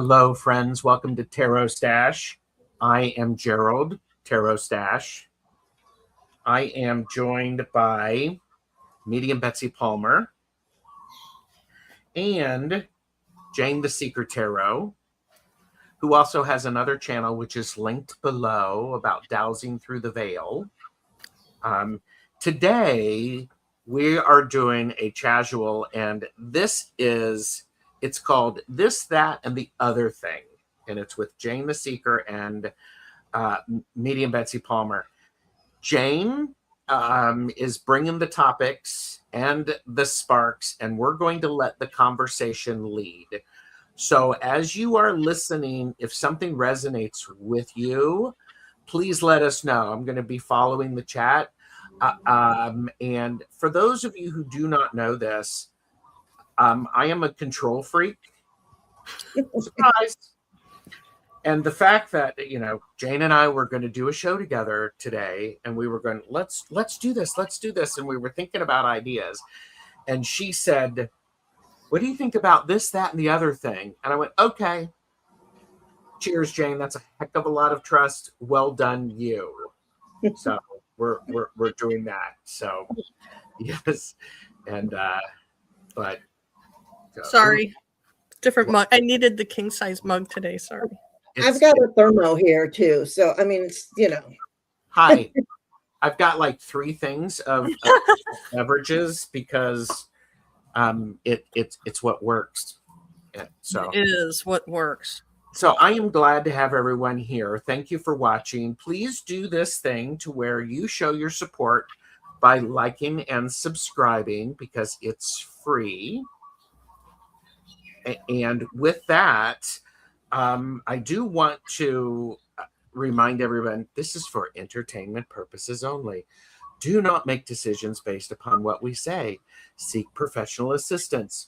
Hello, friends. Welcome to TarotStache. I am Gerald, TarotStache. I am joined by medium Betsy Palmer and Jane the Seeker Tarot, who also has another channel which is linked below about dowsing through the veil. Today, we are doing a chasual, and it's called This, That, and the Other Thing. And it's with Jane the Seeker and medium Betsy Palmer. Jane is bringing the topics and the sparks, and we're going to let the conversation lead. So as you are listening, if something resonates with you, please let us know. I'm going to be following the chat. And for those of you who do not know this, I am a control freak. Surprise. And the fact that, Jane and I were going to do a show together today, and we were going, let's do this. And we were thinking about ideas. And she said, what do you think about this, that, and the other thing? And I went, okay. Cheers, Jane. That's a heck of a lot of trust. Well done, you. So we're doing that. So yes. And but sorry. Different mug. I needed the king size mug today. Sorry. I've got a thermo here too. So I mean, it's Hi. I've got like 3 things of beverages because it's what works. So it is what works. So I am glad to have everyone here. Thank you for watching. Please do this thing to where you show your support by liking and subscribing because it's free. And with that, I do want to remind everyone, this is for entertainment purposes only. Do not make decisions based upon what we say. Seek professional assistance.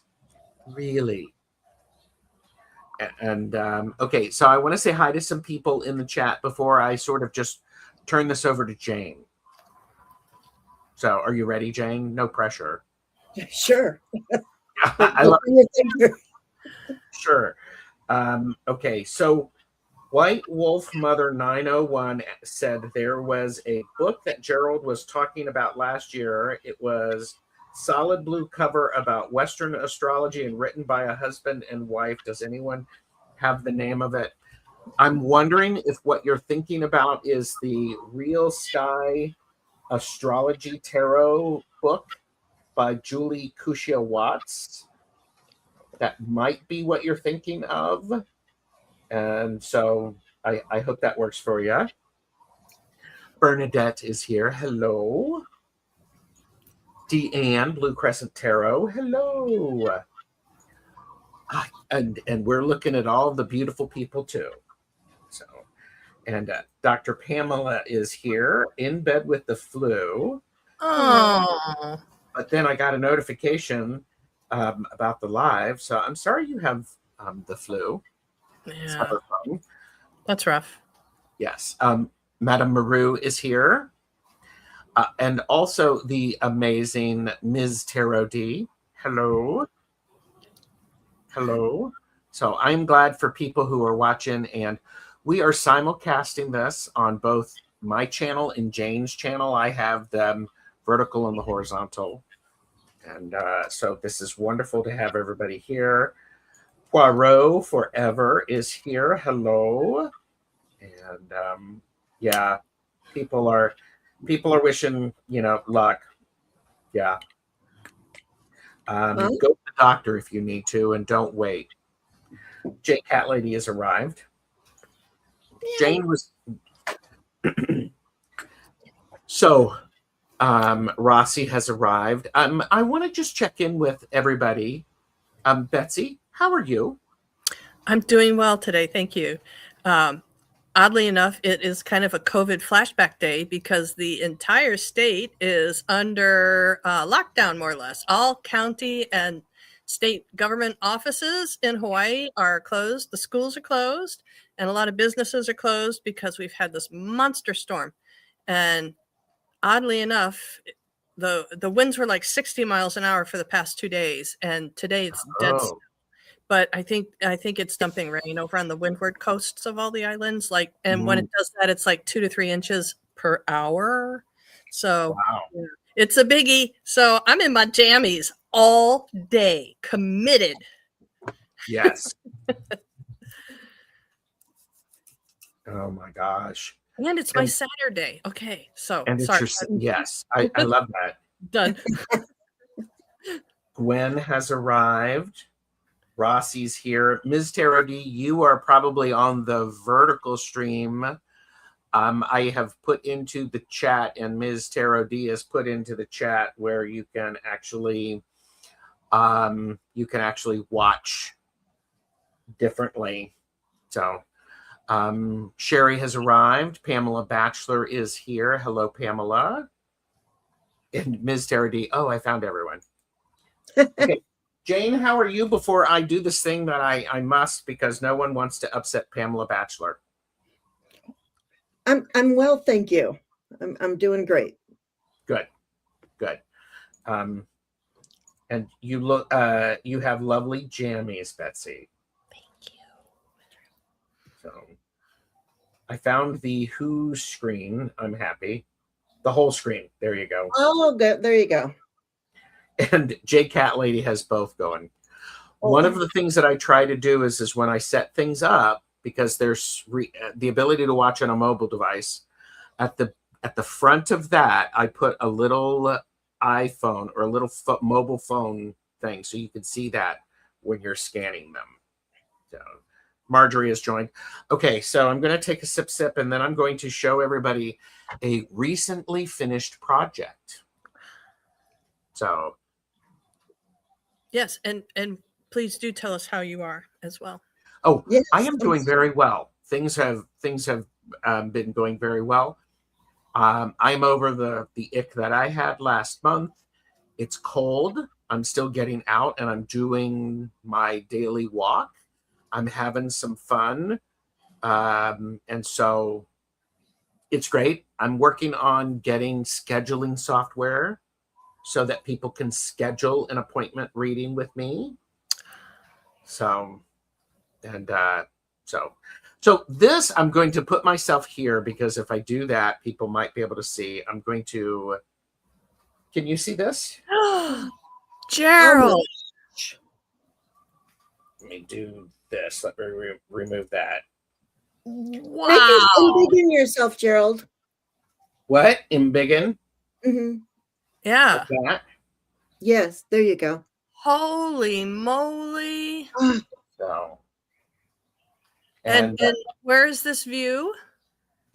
Really. And okay, so I want to say hi to some people in the chat before I sort of just turn this over to Jane. So are you ready, Jane? No pressure. Sure. I love it. Sure. Okay, so White Wolf Mother 901 said there was a book that Gerald was talking about last year. It was solid blue cover about Western astrology and written by a husband and wife. Does anyone have the name of it? I'm wondering if what you're thinking about is the Real Sky Astrology Tarot book by Julie Kushia Watts. That might be what you're thinking of. And so I hope that works for you. Bernadette is here. Hello. Deanne, Blue Crescent Tarot. Hello. And we're looking at all the beautiful people too. So, and Dr. Pamela is here in bed with the flu. Oh. But then I got a notification about the live. So I'm sorry you have the flu. Yeah. That's rough. Yes. Madame Maru is here. And also the amazing Ms. Tarot D. Hello. Hello. So I'm glad for people who are watching, and we are simulcasting this on both my channel and Jane's channel. I have them vertical and the horizontal. And so this is wonderful to have everybody here. Poirot Forever is here. Hello. And yeah, people are wishing, luck. Yeah. Go to the doctor if you need to, and don't wait. Jane Cat Lady has arrived. Jane was so Rossi has arrived. I want to just check in with everybody. Betsy, how are you? I'm doing well today. Thank you. Oddly enough, it is kind of a COVID flashback day because the entire state is under lockdown, more or less. All county and state government offices in Hawaii are closed. The schools are closed, and a lot of businesses are closed because we've had this monster storm. And oddly enough, the winds were like 60 miles an hour for the past 2 days, and today it's dead. but I think it's dumping rain over on the windward coasts of all the islands. Like, and when it does that, it's like 2 to 3 inches per hour. So Wow. yeah, it's a biggie. So I'm in my jammies all day, committed. Yes. Oh my gosh. And it's my Saturday. Okay, so And it's sorry. yes, I love that. Done. Gwen has arrived. Rossi's here. Ms. Tarot D, you are probably on the vertical stream. I have put into the chat, and Ms. Tarot D has put into the chat where you can actually watch differently. So Sherry has arrived. Pamela Batchelor is here. Hello, Pamela. And Ms. Tarot D. Oh, I found everyone. Okay. Jane, how are you before I do this thing that I must, because no one wants to upset Pamela Batchelor? I'm well, thank you. I'm doing great. Good. And you look you have lovely jammies, Betsy. Thank you. So I found the Who screen. I'm happy. The whole screen. There you go. Oh, good. There you go. And J Cat Lady has both going. One of the things that I try to do is when I set things up, because there's the ability to watch on a mobile device, at the front of that, I put a little iPhone or a little mobile phone thing, so you can see that when you're scanning them. So Marjorie has joined. Okay, so I'm going to take a sip, and then I'm going to show everybody a recently finished project. So Yes, and please do tell us how you are as well. Oh, yes, I am doing very well. Things have been going very well. I'm over the ick that I had last month. It's cold. I'm still getting out, and I'm doing my daily walk. I'm having some fun, and so it's great. I'm working on getting scheduling software so that people can schedule an appointment reading with me. So, and so this, I'm going to put myself here, because if I do that, people might be able to see. I'm going to, can you see this? Gerald. Let me do this. Let me remove that. Wow. Embiggen yourself, Gerald. What? Embiggen? Mm-hmm. Yeah. Like that? Yes, there you go. Holy moly. So, And where is this view?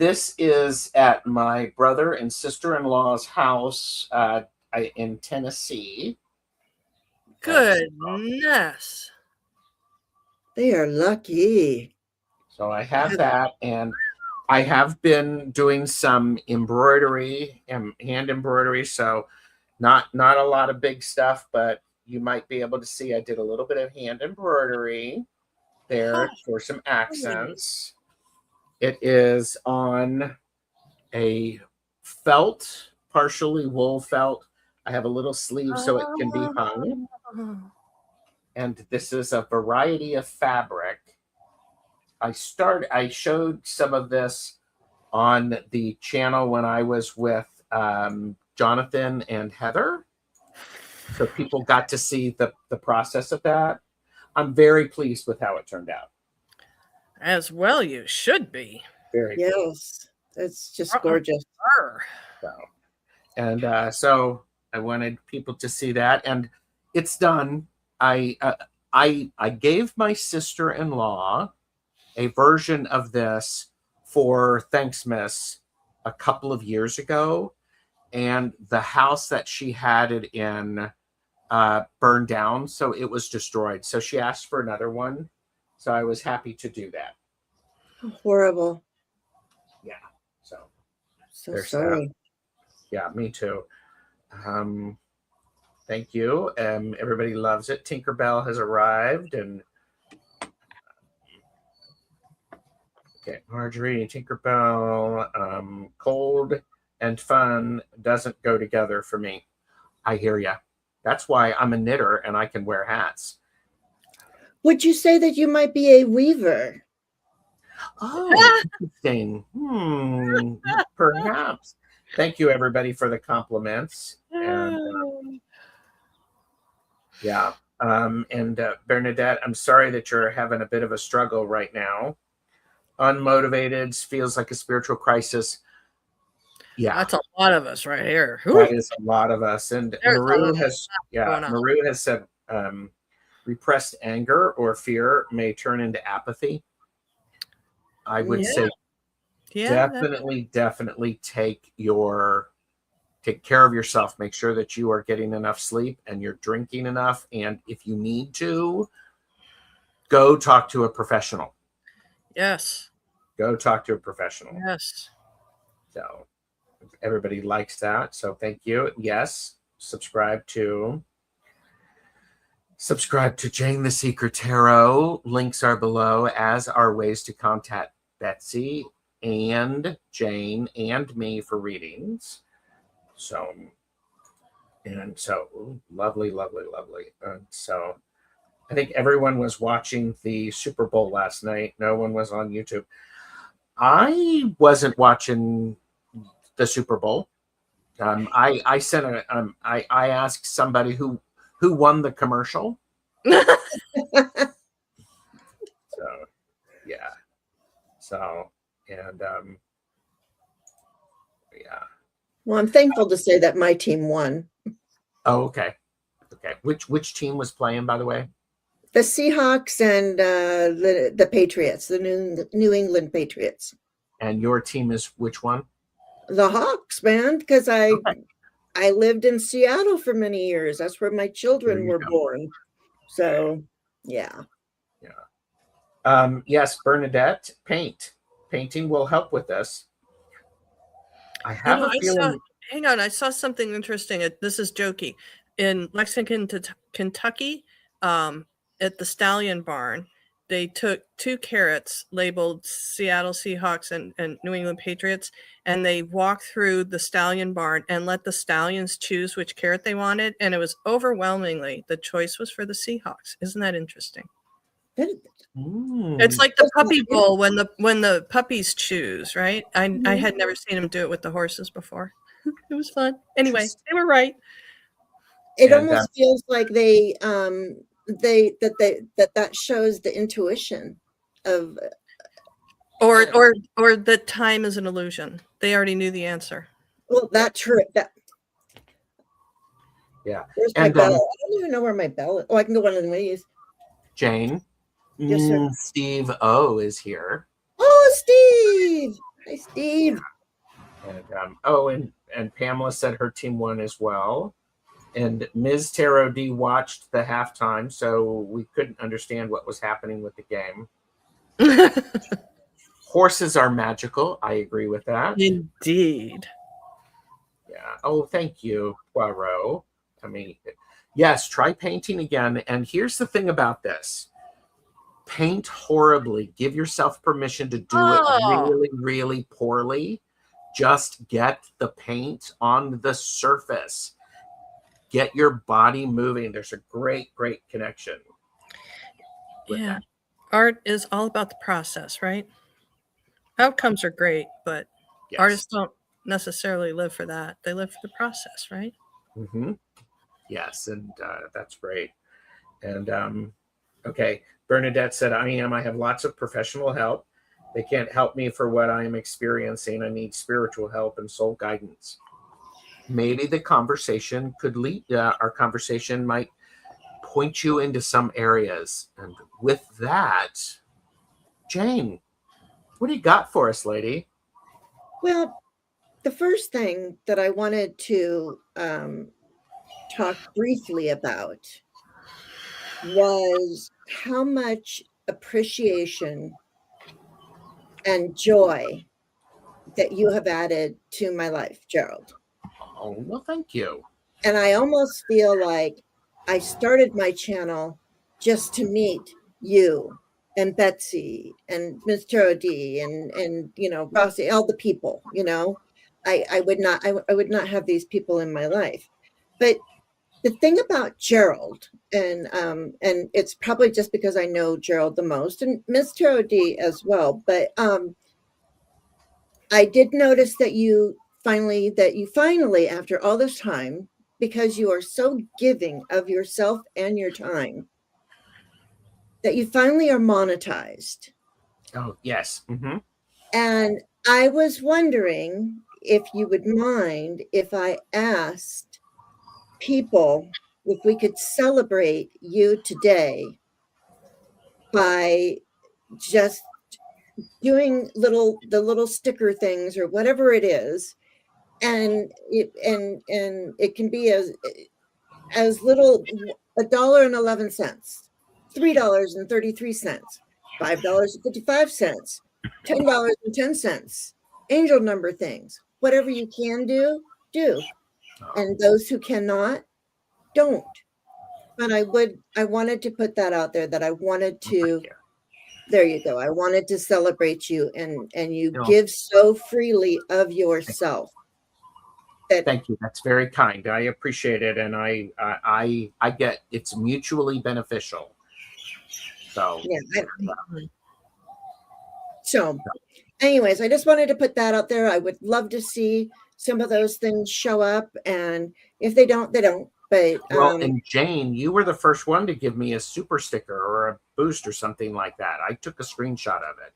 this is at my brother and sister-in-law's house in Tennessee. Goodness. They are lucky. So I have that, and I have been doing some embroidery and hand embroidery. So not a lot of big stuff, but you might be able to see I did a little bit of hand embroidery there for some accents. It is on a felt, partially wool felt. I have a little sleeve so it can be hung. And this is a variety of fabric. I showed some of this on the channel when I was with Jonathan and Heather. So people got to see the process of that. I'm very pleased with how it turned out. As well you should be. Very yes. It's just gorgeous. So, and so I wanted people to see that, and it's done. I gave my sister-in-law a version of this for Thanksmas a couple of years ago, and the house that she had it in burned down, so it was destroyed. So she asked for another one, so I was happy to do that. Horrible. Yeah. So sorry. Yeah, me too. Thank you. Everybody loves it. Tinkerbell has arrived, and okay, Marjorie, Tinkerbell, cold and fun doesn't go together for me. I hear ya. That's why I'm a knitter and I can wear hats. Would you say that you might be a weaver? Oh, interesting. Perhaps. Thank you, everybody, for the compliments. And yeah. And Bernadette, I'm sorry that you're having a bit of a struggle right now. Unmotivated, feels like a spiritual crisis. Yeah, That's a lot of us right here. that is a lot of us. And There's a lot going on. Maru has said repressed anger or fear may turn into apathy. I would say definitely take care of yourself. Make sure that you are getting enough sleep and you're drinking enough. And if you need to, go talk to a professional. Yes. Go talk to a professional. Yes. So everybody likes that. So thank you. Yes. Subscribe to Jane the Secret Tarot. Links are below, as are ways to contact Betsy and Jane and me for readings. So lovely. And so I think everyone was watching the Super Bowl last night. No one was on YouTube. I wasn't watching the Super Bowl. I sent I asked somebody who won the commercial. So yeah. So and yeah. Well, I'm thankful to say that my team won. Oh, okay. Which team was playing, by the way? The Seahawks and the Patriots, the New England Patriots. And your team is which one? The Hawks, man, because I lived in Seattle for many years. That's where my children were born. So, yeah. Yes, Bernadette, painting will help with this. I have a feeling. Hang on, I saw something interesting. This is jokey. In Lexington, Kentucky, at the Stallion Barn, they took 2 carrots labeled Seattle Seahawks and New England Patriots, and they walked through the Stallion Barn and let the stallions choose which carrot they wanted, and it was overwhelmingly the choice was for the Seahawks. Isn't that interesting? It's like the puppy bowl when the puppies choose, right? I had never seen them do it with the horses before. It was fun. Anyway, they were right. It almost feels like that shows the intuition of or that time is an illusion. They already knew the answer. Well, that's true. Yeah. Where's my bell? I don't even know where my bell is. Oh, I can go one of these. Jane. Yes, sir. Steve O is here. Oh, Steve. Hi, Steve. And and Pamela said her team won as well. And Ms. Tarot D watched the halftime, so we couldn't understand what was happening with the game. Horses are magical. I agree with that. Indeed. Yeah. Oh, thank you, Poirot. I mean, yes, try painting again. And here's the thing about this. Paint horribly. Give yourself permission to do it really, really poorly. Just get the paint on the surface. Get your body moving. There's a great connection. Yeah. Art is all about the process, right? Outcomes are great, but artists don't necessarily live for that. They live for the process, right? Mm-hmm. Yes, and that's great. And okay, Bernadette said, I have lots of professional help. They can't help me for what I am experiencing. I need spiritual help and soul guidance. Maybe the conversation could lead, our conversation might point you into some areas. And with that, Jane, what do you got for us, lady? Well, the first thing that I wanted to talk briefly about was how much appreciation and joy that you have added to my life, Gerald. Oh, well, thank you. And I almost feel like I started my channel just to meet you and Betsy and Ms. Tarot and Rossi, all the people, I would not have these people in my life. But the thing about Gerald, and it's probably just because I know Gerald the most, and Miss Tarot D as well, but I did notice that you finally, after all this time, because you are so giving of yourself and your time, that you finally are monetized. Oh, yes. And I was wondering if you would mind if I asked people if we could celebrate you today by just doing the little sticker things or whatever it is, and it can be as little $1.11, $3.33, $5.55, $10.10, angel number things, whatever you can do, and those who cannot, don't. But I wanted to put that out there, that I wanted to, there you go. I wanted to celebrate you, and you give so freely of yourself. Thank you. That's very kind. I appreciate it, and I get it's mutually beneficial. So yeah. So, anyways, I just wanted to put that out there. I would love to see some of those things show up, and if they don't, they don't. But well, and Jane, you were the first one to give me a super sticker or a boost or something like that. I took a screenshot of it.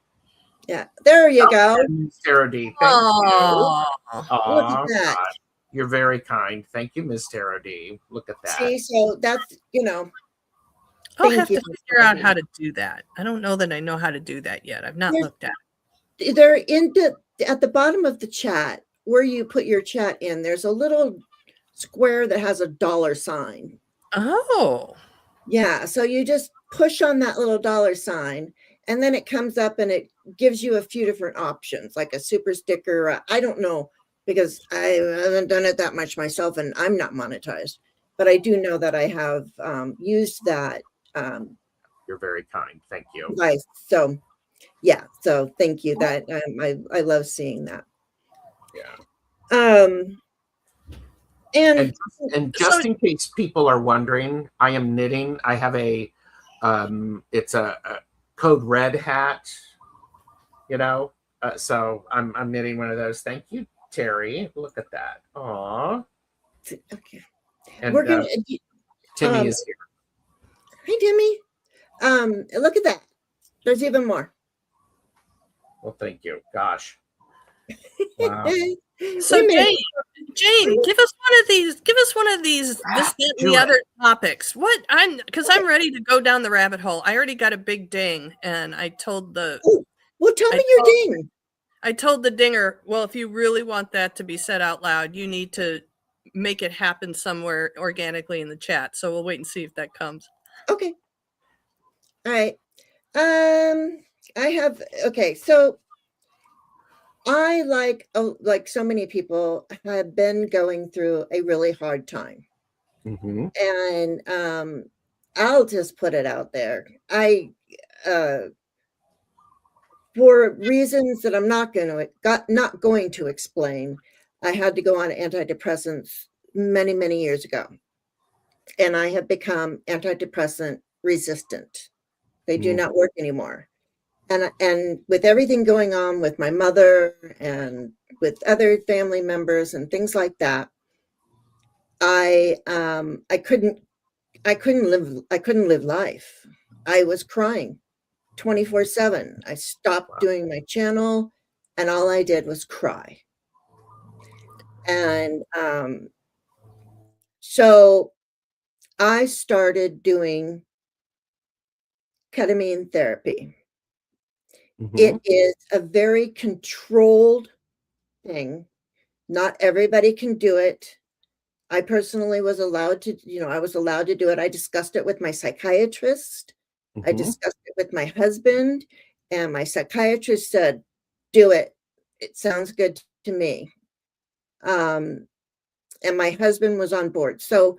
Yeah, there you go. Sarah D. Thank Aww. you. Look at that. God. You're very kind. Thank you, Miss Tarot D. Look at that. See, so that's, I'll have to figure out how to do that. I don't know that I know how to do that yet. I've not looked at it. They're at the bottom of the chat where you put your chat in. There's a little square that has a $sign. Oh. Yeah, so you just push on that little $sign, and then it comes up and it gives you a few different options, like a super sticker. I don't know, because I haven't done it that much myself, and I'm not monetized, but I do know that I have used that. You're very kind. Thank you. Nice. So, yeah. So thank you. That I love seeing that. Yeah. And just in case people are wondering, I am knitting. I have a it's a code red hat. So I'm knitting one of those. Thank you, Terry. Look at that. Aw. Okay. And we're gonna. Timmy is here. Hi, Timmy. Look at that. There's even more. Well, thank you. Gosh. Wow. So Jane, give us one of these. Give us one of these. This, that, and the other topics. What I'm ready to go down the rabbit hole. I already got a big ding, and I told the. Well, tell me your ding. I told the dinger, well, if you really want that to be said out loud, you need to make it happen somewhere organically in the chat. So we'll wait and see if that comes. Okay. All right. So I, like so many people, have been going through a really hard time. And I'll just put it out there. For reasons that I'm not going to explain, I had to go on antidepressants many, many years ago. And I have become antidepressant resistant. They do not work anymore. And with everything going on with my mother and with other family members and things like that, I couldn't live life. I was crying 24/7. I stopped doing my channel, and all I did was cry. And so I started doing ketamine therapy. It is a very controlled thing. Not everybody can do it. I personally was allowed to, I was allowed to do it. I discussed it with my psychiatrist. I discussed it with my husband, and my psychiatrist said, do it. It sounds good to me. And my husband was on board. So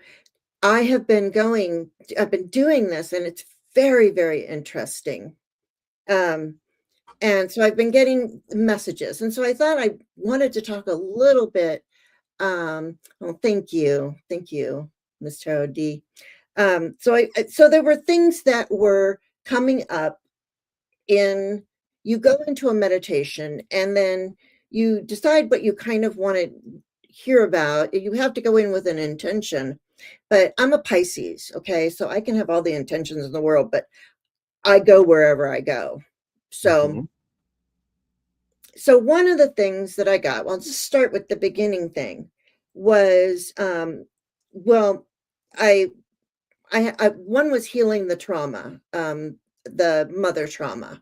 I've been doing this, and it's very, very interesting. And so I've been getting messages. And so I thought I wanted to talk a little bit. Well, thank you. Thank you. Miss Tarot D. So there were things that were coming up in, you go into a meditation and then you decide what you kind of want to hear about. You have to go in with an intention, but I'm a Pisces, okay? So I can have all the intentions in the world, but I go wherever I go. So one of the things that I got, well, I'll just start with the beginning thing, was, well, I one was healing the trauma, the mother trauma.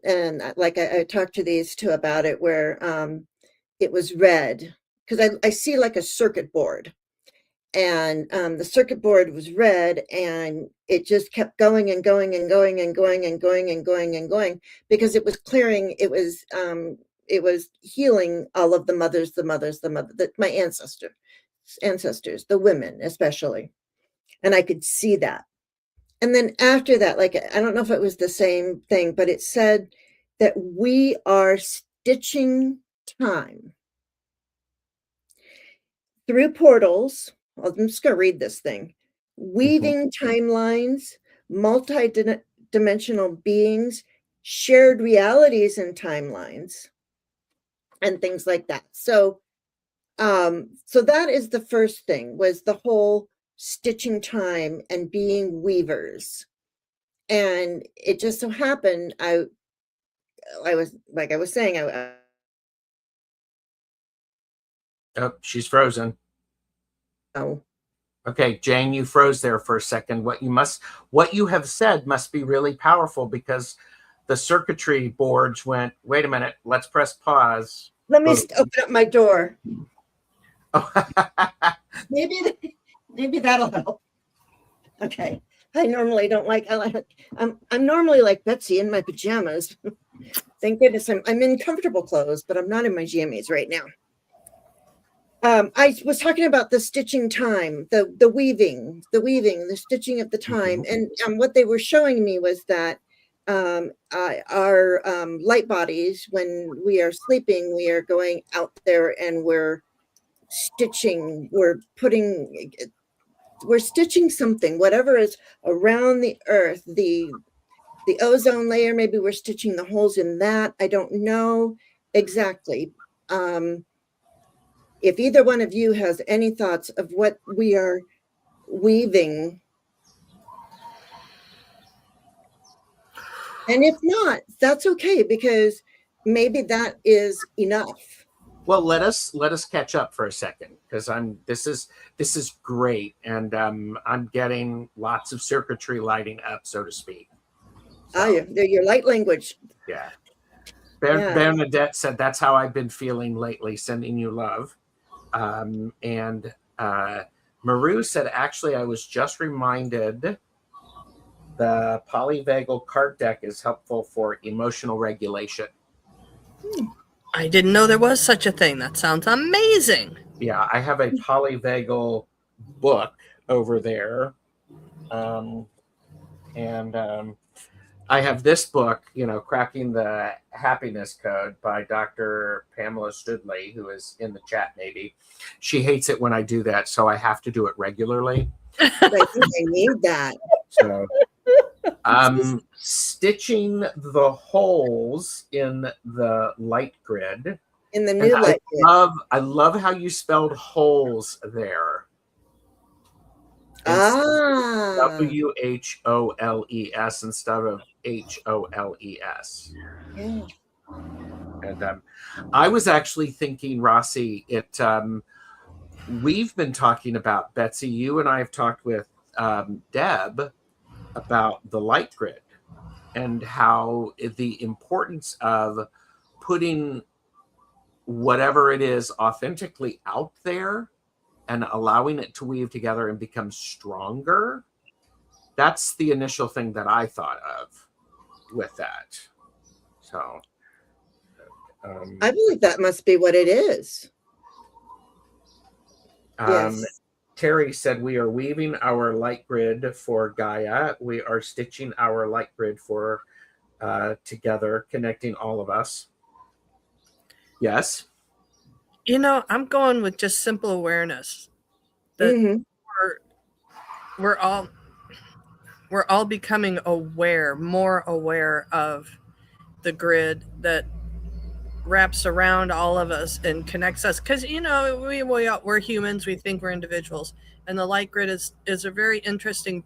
And like I talked to these two about it, where it was red, because I see like a circuit board, and the circuit board was red, and it just kept going and going and going and going and going and going and going, because it was clearing, it was healing all of the mothers, my ancestors, the women especially, and I could see that. And then after that, like, I don't know if it was the same thing, but it said that we are stitching time through portals. I'm just going to read this thing. Weaving timelines, multi-dimensional beings, shared realities and timelines, and things like that. So that is the first thing, was the whole stitching time and being weavers. And it just so happened, I was, like I was saying, Oh, she's frozen. oh, Okay, Jane, you froze there for a second. What you have said must be really powerful, because the circuitry boards went, wait a minute, let's press pause. let me open up my door. Oh. Maybe that'll help. Okay. I normally don't like, I'm normally like Betsy in my pajamas. Thank goodness I'm in comfortable clothes, but I'm not in my jammies right now. I was talking about the stitching time, the weaving, the stitching of the time. And what they were showing me was that our light bodies, when we are sleeping, we are going out there and we're stitching, we're stitching something, whatever is around the earth, the ozone layer, maybe we're stitching the holes in that. I don't know exactly. If either one of you has any thoughts of what we are weaving, and if not, that's okay, because maybe that is enough. Well, let us catch up for a second, because this is great, and I'm getting lots of circuitry lighting up, so to speak. So, They're your light language. Yeah. Bernadette said, that's how I've been feeling lately, sending you love. And Maru said, actually, I was just reminded the polyvagal card deck is helpful for emotional regulation. I didn't know there was such a thing. That sounds amazing. Yeah, I have a polyvagal book over there. I have this book, Cracking the Happiness Code by Dr. Pamela Studley, who is in the chat maybe. She hates it when I do that, so I have to do it regularly. I think I need that. So, stitching the holes in the light grid. In the new light grid. I love how you spelled holes there. WHOLES instead of HOLES. Yeah. And I was actually thinking, Rossi, we've been talking about, Betsy, you and I have talked with Deb about the light grid and how the importance of putting whatever it is authentically out there and allowing it to weave together and become stronger. That's the initial thing that I thought of with that. So I believe that must be what it is. Yes. Terry said, we are weaving our light grid for Gaia. We are stitching our light grid for together, connecting all of us. Yes. I'm going with just simple awareness that we're we're all becoming more aware of the grid that wraps around all of us and connects us, because we're humans, we think we're individuals, and the light grid is a very interesting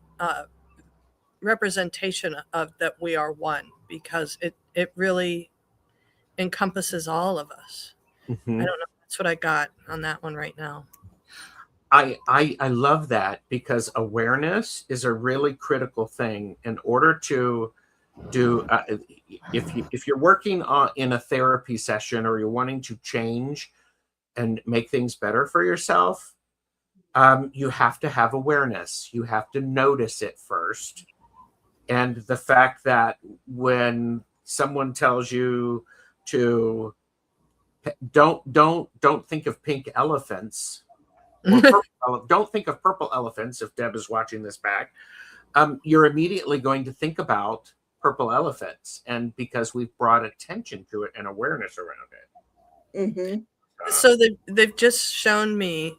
representation of that we are one, because it really encompasses all of us. Mm-hmm. I don't know, that's what I got on that one right now. I love that, because awareness is a really critical thing in order to do if you're working in a therapy session, or you're wanting to change and make things better for yourself. You have to have awareness. You have to notice it first. And the fact that when someone tells you to don't think of pink elephants, or don't think of purple elephants, if Deb is watching this back, you're immediately going to think about purple elephants, and because we've brought attention to it and awareness around it. Mm-hmm. So they've just shown me,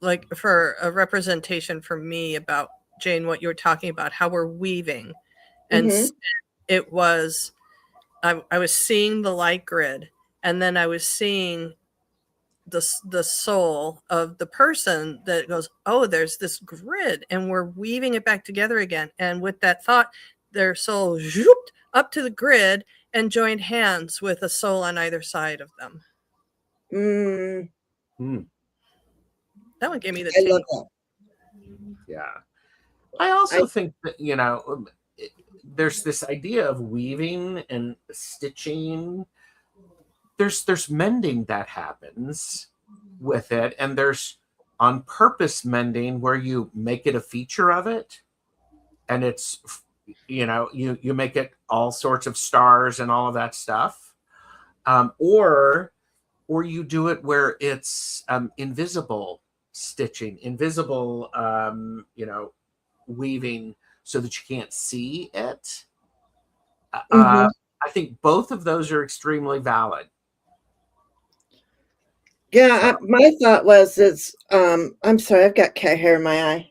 like, for a representation for me about, Jane, what you were talking about, how we're weaving. And Mm-hmm. it was, I was seeing the light grid, and then I was seeing the soul of the person that goes, oh, there's this grid, and we're weaving it back together again. And with that thought, their soul zooped up to the grid and joined hands with a soul on either side of them. That one gave me the I love that. Yeah. I also think that, there's this idea of weaving and stitching. There's mending that happens with it, and there's on purpose mending where you make it a feature of it, and it's you make it all sorts of stars and all of that stuff, or you do it where it's invisible stitching, invisible weaving, so that you can't see it. I think both of those are extremely valid. Yeah, my thought was, I'm sorry, I've got cat hair in my eye.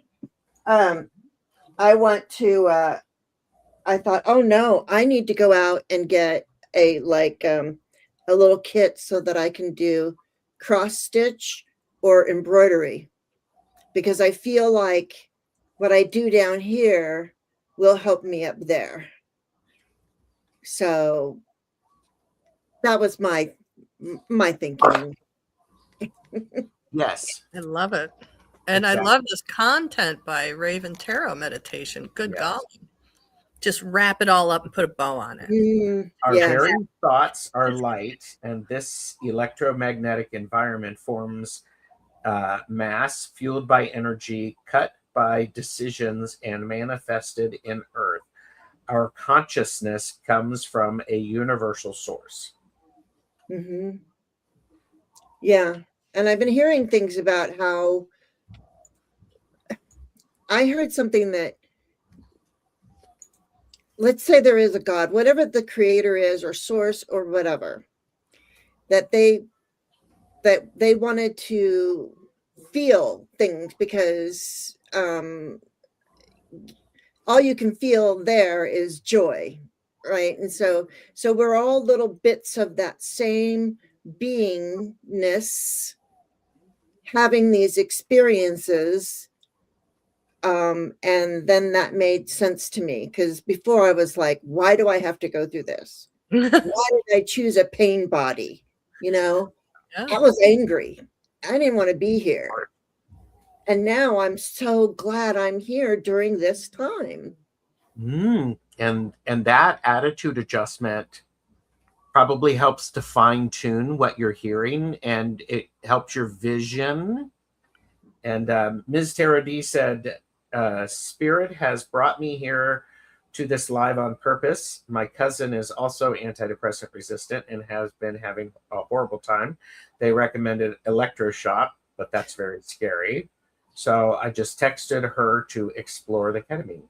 I thought, oh no, I need to go out and get a little kit so that I can do cross stitch or embroidery, because I feel like what I do down here will help me up there. So that was my thinking. Yes. I love it. And exactly. I love this content by Raven Tarot Meditation. Good golly. Just wrap it all up and put a bow on it. Our very thoughts are light, and this electromagnetic environment forms mass fueled by energy, cut by decisions, and manifested in Earth. Our consciousness comes from a universal source. Mm-hmm. Yeah. And I've been hearing things about how I heard something that, let's say there is a God, whatever the creator is, or source, or whatever, that they wanted to feel things, because all you can feel there is joy, right? And so we're all little bits of that same beingness, having these experiences. And then that made sense to me, because before I was like, why do I have to go through this? Why did I choose a pain body? I was angry. I didn't want to be here. And now I'm so glad I'm here during this time. And that attitude adjustment probably helps to fine-tune what you're hearing, and it helps your vision. And Ms. Tara D said, Spirit has brought me here to this live on purpose. My cousin is also antidepressant resistant and has been having a horrible time. They recommended electroshock, but that's very scary. So I just texted her to explore the ketamine.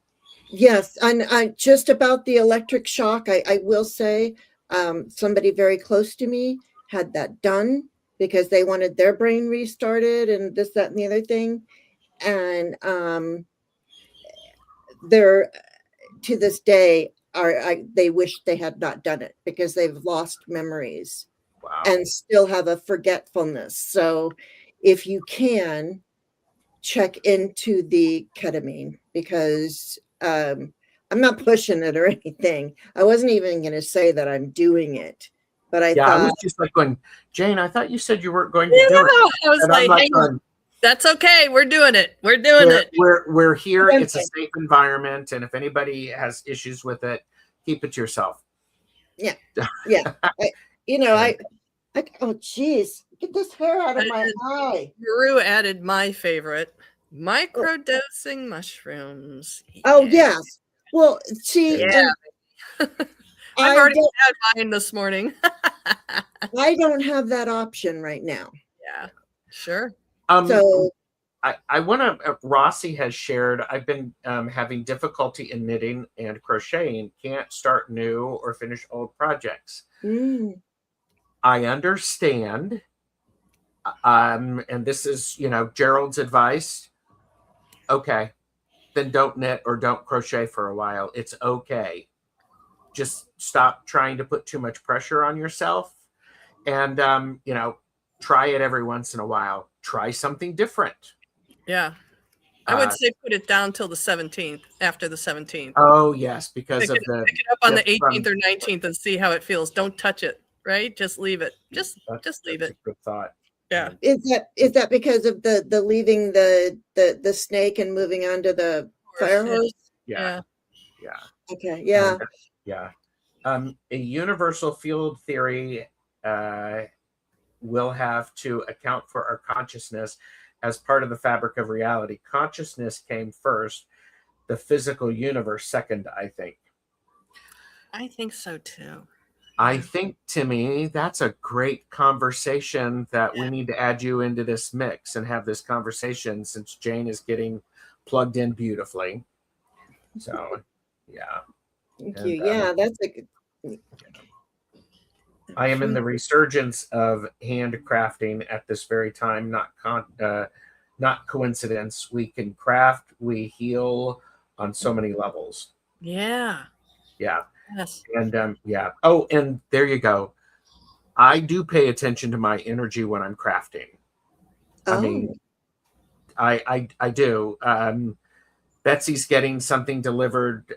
Yes, and I just about the electric shock, I will say, somebody very close to me had that done because they wanted their brain restarted and this, that, and the other thing. And they're to this day they wish they had not done it because they've lost memories Wow. and still have a forgetfulness. So if you can, check into the ketamine, because I'm not pushing it or anything. I wasn't even going to say that I'm doing it, but I Yeah, I was thought, just like going, Jane, I thought you said you weren't going to Yeah, do it. I was And I'm like, like, hang on. That's okay. We're doing it. We're doing we're, it. we're here. Okay. It's a safe environment. And if anybody has issues with it, keep it to yourself. yeah, yeah. Oh, geez, get this hair out of my eye. Guru added my favorite, microdosing mushrooms. Oh, Yeah. yes. Well, see, Yeah. and I've already had mine this morning. I don't have that option right now. Yeah, sure. So I want to, Rossi has shared, I've been having difficulty in knitting and crocheting, can't start new or finish old projects. I understand. And this is, Gerald's advice. Okay, then don't knit or don't crochet for a while. It's okay. Just stop trying to put too much pressure on yourself, and try it every once in a while. Try something different. Yeah. I would say put it down till the 17th, after the 17th. Oh, yes, because pick it up on the 18th or 19th and see how it feels. Don't touch it, right? Just leave it. Just leave it. A good thought. Yeah. Is that because of the leaving the snake and moving on to the fire hose? Yeah. Okay. Yeah. Yeah. A universal field theory will have to account for our consciousness as part of the fabric of reality. Consciousness came first, the physical universe second, I think. I think so too. I think, Timmy, that's a great conversation that we need to add you into this mix and have this conversation, since Jane is getting plugged in beautifully. So, yeah. Thank you. Yeah, that's a good. I am in the resurgence of handcrafting at this very time. Not coincidence. We can craft, we heal on so many levels. Yeah. Yeah. Yes. And yeah. Oh, and there you go. I do pay attention to my energy when I'm crafting. Oh. I mean, I do. Betsy's getting something delivered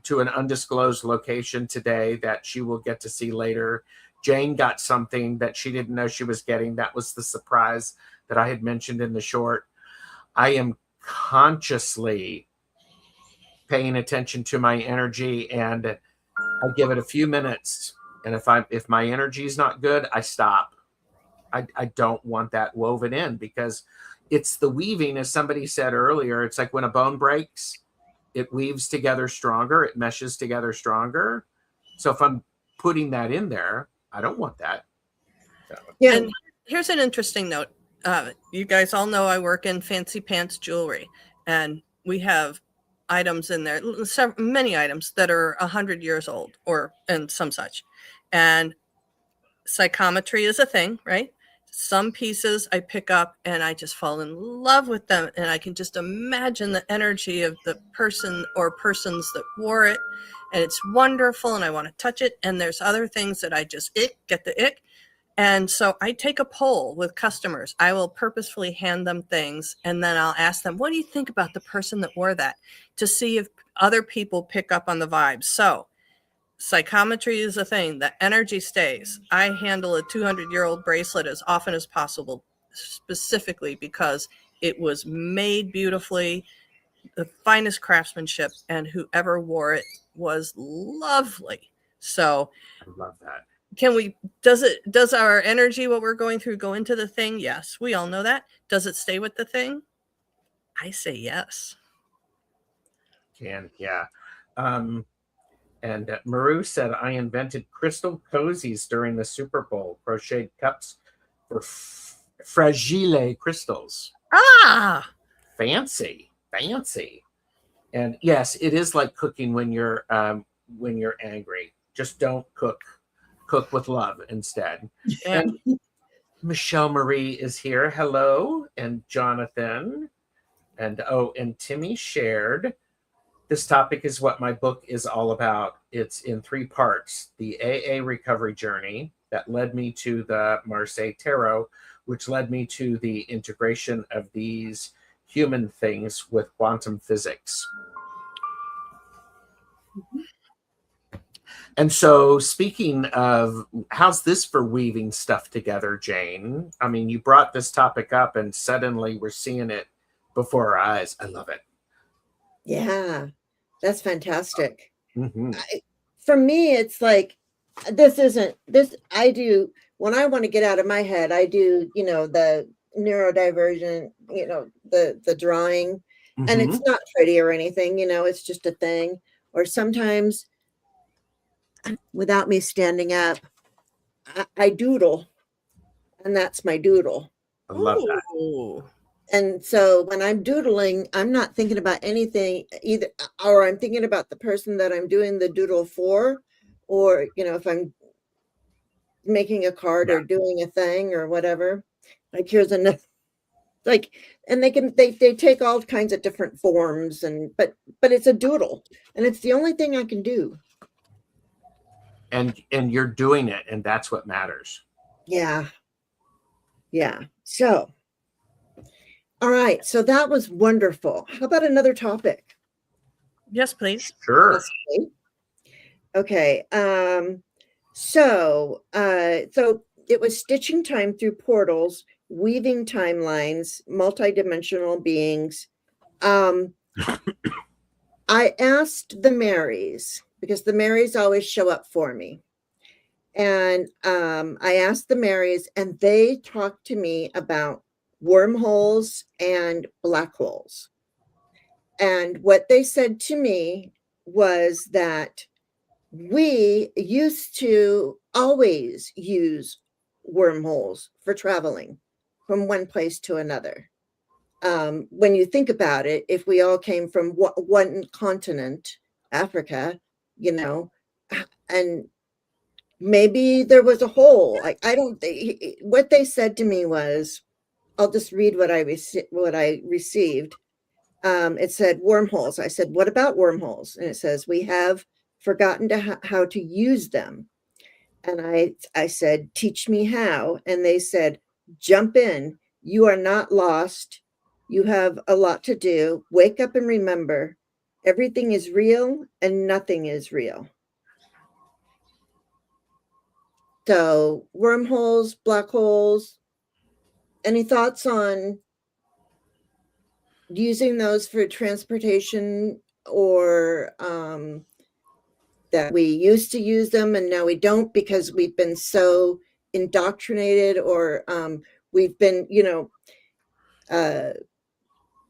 to an undisclosed location today that she will get to see later. Jane got something that she didn't know she was getting. That was the surprise that I had mentioned in the short. I am consciously paying attention to my energy, and I give it a few minutes. And if my energy is not good, I stop. I don't want that woven in, because it's the weaving, as somebody said earlier. It's like when a bone breaks, it weaves together stronger, it meshes together stronger. So if I'm putting that in there, I don't want that. So. Yeah. And here's an interesting note. You guys all know I work in fancy pants jewelry, and we have items in there, many items that are 100 years old and some such. And psychometry is a thing, right? Some pieces I pick up and I just fall in love with them, and I can just imagine the energy of the person or persons that wore it, and it's wonderful, and I want to touch it. And there's other things that I just get the ick. And so I take a poll with customers. I will purposefully hand them things, and then I'll ask them, what do you think about the person that wore that, to see if other people pick up on the vibes. So psychometry is a thing. The energy stays. I handle a 200-year-old bracelet as often as possible, specifically because it was made beautifully, the finest craftsmanship, and whoever wore it was lovely. So I love that. Does our energy, what we're going through, go into the thing? Yes, we all know that. Does it stay with the thing? I say yes. Yeah. And Maru said, I invented crystal cozies during the Super Bowl, crocheted cups for fragile crystals. Ah! Fancy. And yes, it is like cooking when you're angry. Just don't cook. Cook with love instead. Yeah. And Michelle Marie is here. Hello. And Jonathan. And Timmy shared. This topic is what my book is all about. It's in 3 parts: the AA recovery journey that led me to the Marseille Tarot, which led me to the integration of these human things with quantum physics. And so, speaking of, how's this for weaving stuff together, Jane? I mean, you brought this topic up and suddenly we're seeing it before our eyes. I love it. Yeah, that's fantastic. Mm-hmm. For me, it's like, this isn't this. I do, when I want to get out of my head, I do, the neurodivergent, the drawing, and it's not pretty or anything, it's just a thing. Or sometimes, without me standing up, I doodle, and that's my doodle. I love that. Ooh. And so when I'm doodling, I'm not thinking about anything either, or I'm thinking about the person that I'm doing the doodle for, or, if I'm making a card or doing a thing or whatever. Like, here's another, like, and they take all kinds of different forms, but it's a doodle, and it's the only thing I can do. And you're doing it, and that's what matters. Yeah. So, all right. So that was wonderful. How about another topic? Yes, please. Sure. Okay. So it was stitching time through portals, weaving timelines, multidimensional beings. I asked the Marys, because the Marys always show up for me. And I asked the Marys, and they talked to me about wormholes and black holes. And what they said to me was that we used to always use wormholes for traveling from one place to another. When you think about it, if we all came from one continent, Africa, and maybe there was a hole. I don't think, what they said to me was, I'll just read what I received. It said wormholes. I said, what about wormholes? And it says, we have forgotten how to use them. And I said, teach me how. And they said, jump in. You are not lost. You have a lot to do. Wake up and remember, everything is real and nothing is real. So wormholes, black holes, any thoughts on using those for transportation, or that we used to use them and now we don't because we've been so indoctrinated, or we've been,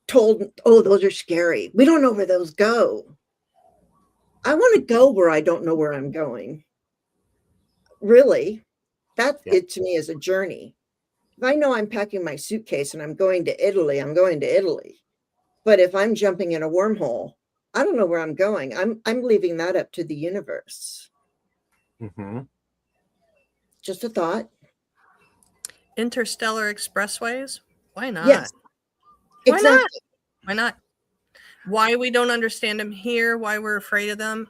told, oh, those are scary. We don't know where those go. I want to go where I don't know where I'm going. Really, it to me is a journey. If I know I'm packing my suitcase and I'm going to Italy, I'm going to Italy. But if I'm jumping in a wormhole, I don't know where I'm going. I'm leaving that up to the universe. Mm-hmm. Just a thought. Interstellar expressways? Why not? Yes, exactly. Why not? Why we don't understand them here? Why we're afraid of them?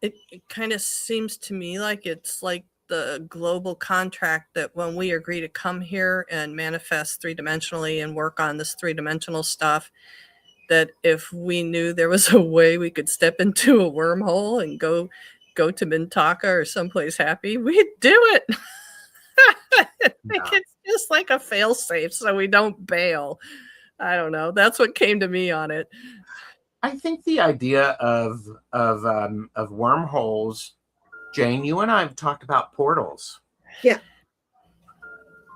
It kind of seems to me like it's like the global contract that when we agree to come here and manifest 3-dimensionally and work on this 3-dimensional stuff, that if we knew there was a way we could step into a wormhole and go to Mintaka or someplace happy, we'd do it. It's just like a fail-safe so we don't bail. I don't know. That's what came to me on it. I think the idea of wormholes, Jane, you and I have talked about portals. Yeah.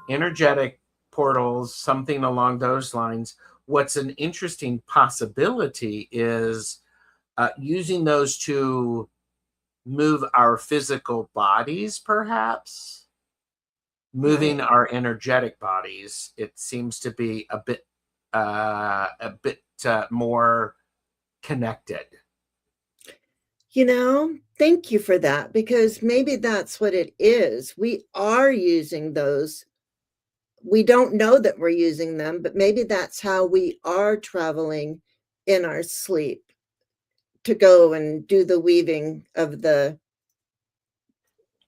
Energetic portals, something along those lines. What's an interesting possibility is using those to move our physical bodies, perhaps. Moving our energetic bodies. It seems to be a bit more connected. Thank you for that, because maybe that's what it is. We are using those. We don't know that we're using them, but maybe that's how we are traveling in our sleep to go and do the weaving of the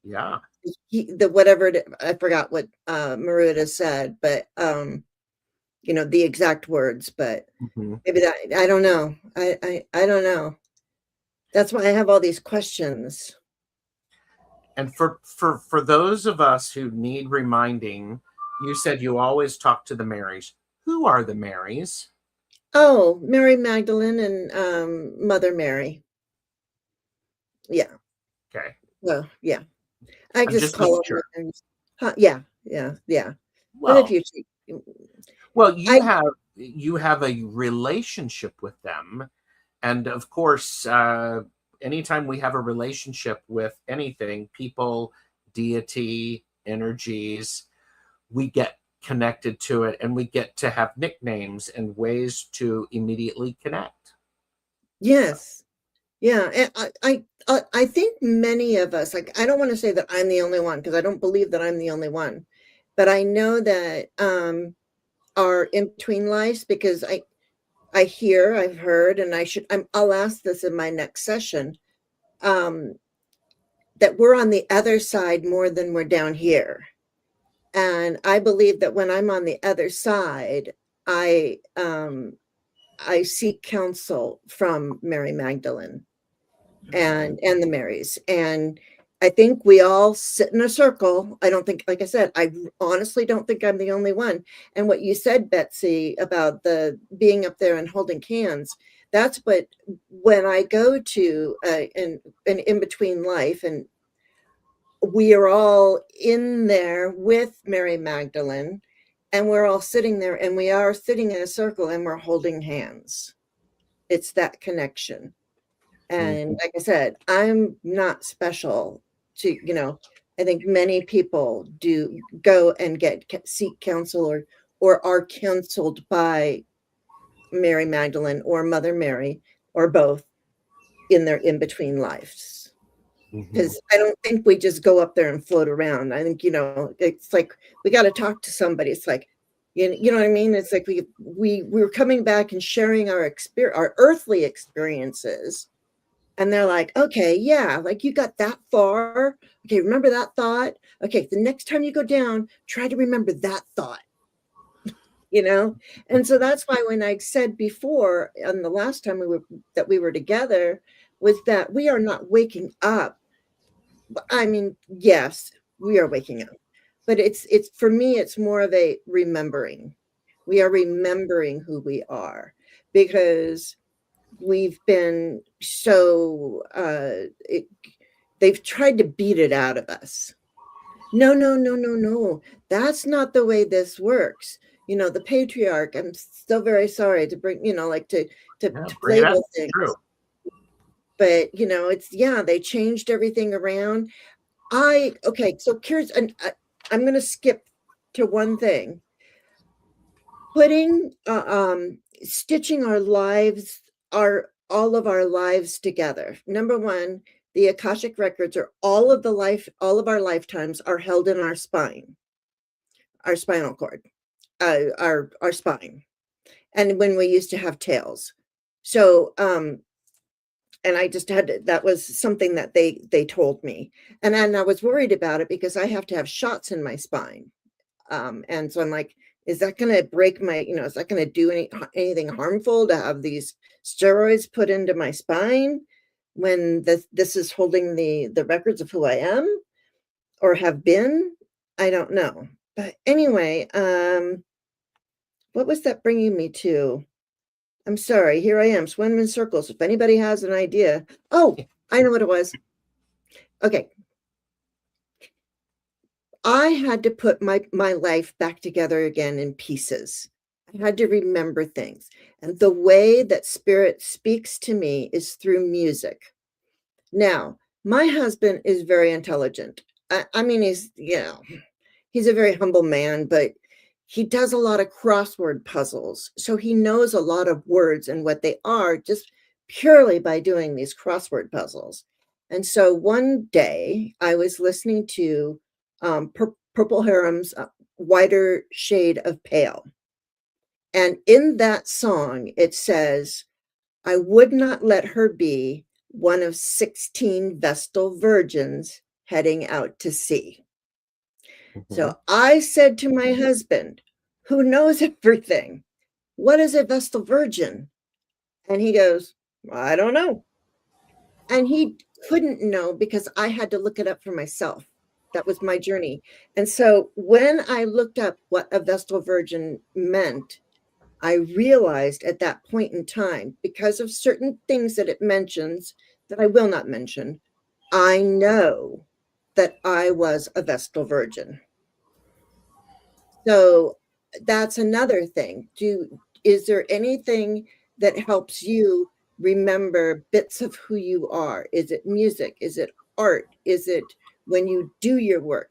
Yeah. whatever I forgot what Maruda said, but the exact words, but maybe that, I don't know. I don't know. That's why I have all these questions. And for those of us who need reminding, you said you always talk to the Marys. Who are the Marys? Oh, Mary Magdalene and Mother Mary. Yeah. Okay. Well, yeah. I I'm just just call making them. sure. Huh, yeah. But if Well, you, well, I you have a relationship with them, and of course, anytime we have a relationship with anything, people, deity, energies, we get connected to it, and we get to have nicknames and ways to immediately connect. yes, yeah. And I think many of us, like, I don't want to say that I'm the only one because I don't believe that I'm the only one, but I know that are in between lives, because I've heard, and I'll ask this in my next session, that we're on the other side more than we're down here. And I believe that when I'm on the other side, I seek counsel from Mary Magdalene and the Marys. And I think we all sit in a circle. I don't think, like I said, I honestly don't think I'm the only one. And what you said, Betsy, about the being up there and holding hands, that's what, when I go to an in-between life, and we are all in there with Mary Magdalene, and we're all sitting there, and we are sitting in a circle, and we're holding hands. It's that connection. And like I said, I'm not special to, I think many people do go and seek counsel, or are counseled by Mary Magdalene or Mother Mary, or both, in their in-between lives. Because I don't think we just go up there and float around. I think, it's like we got to talk to somebody. It's like, you know what I mean? It's like we're coming back and sharing our earthly experiences. And they're like, okay, yeah, like, you got that far. Okay, remember that thought. Okay, the next time you go down, try to remember that thought. And so that's why, when I said before, on the last time we were together, was that we are not waking up. I mean, yes, we are waking up, but it's for me, it's more of a remembering. We are remembering who we are, because we've been so they've tried to beat it out of us. No, no, no, no, no. That's not the way this works. The patriarch, I'm still very sorry to bring, like, to Bring it up. label things. True. But they changed everything around. Okay, so here's, and I'm going to skip to one thing. Putting stitching our lives, all of our lives together. Number one, the Akashic records, are all of our lifetimes, are held in our spine, our spinal cord, our spine, and when we used to have tails. So and I just that was something that they told me, and then I was worried about it, because I have to have shots in my spine. And so I'm like, is that going to break my, is that going to do anything harmful to have these steroids put into my spine, when this is holding the records of who I am, or have been? I don't know. But anyway, what was that bringing me to? I'm sorry. Here I am, swimming in circles. If anybody has an idea. Oh, I know what it was. Okay. I had to put my life back together again in pieces. I had to remember things. And the way that spirit speaks to me is through music. Now, my husband is very intelligent. I mean, he's a very humble man, but he does a lot of crossword puzzles. So he knows a lot of words and what they are, just purely by doing these crossword puzzles. And so one day I was listening to Purple Harem's Whiter Shade of Pale. And in that song, it says, I would not let her be one of 16 Vestal virgins heading out to sea. So I said to my husband, who knows everything, what is a Vestal virgin? And he goes, I don't know. And he couldn't know because I had to look it up for myself. That was my journey. And so when I looked up what a Vestal virgin meant, I realized at that point in time, because of certain things that it mentions that I will not mention, I know that I was a Vestal virgin. So that's another thing. Is there anything that helps you remember bits of who you are? Is it music? Is it art? Is it when you do your work?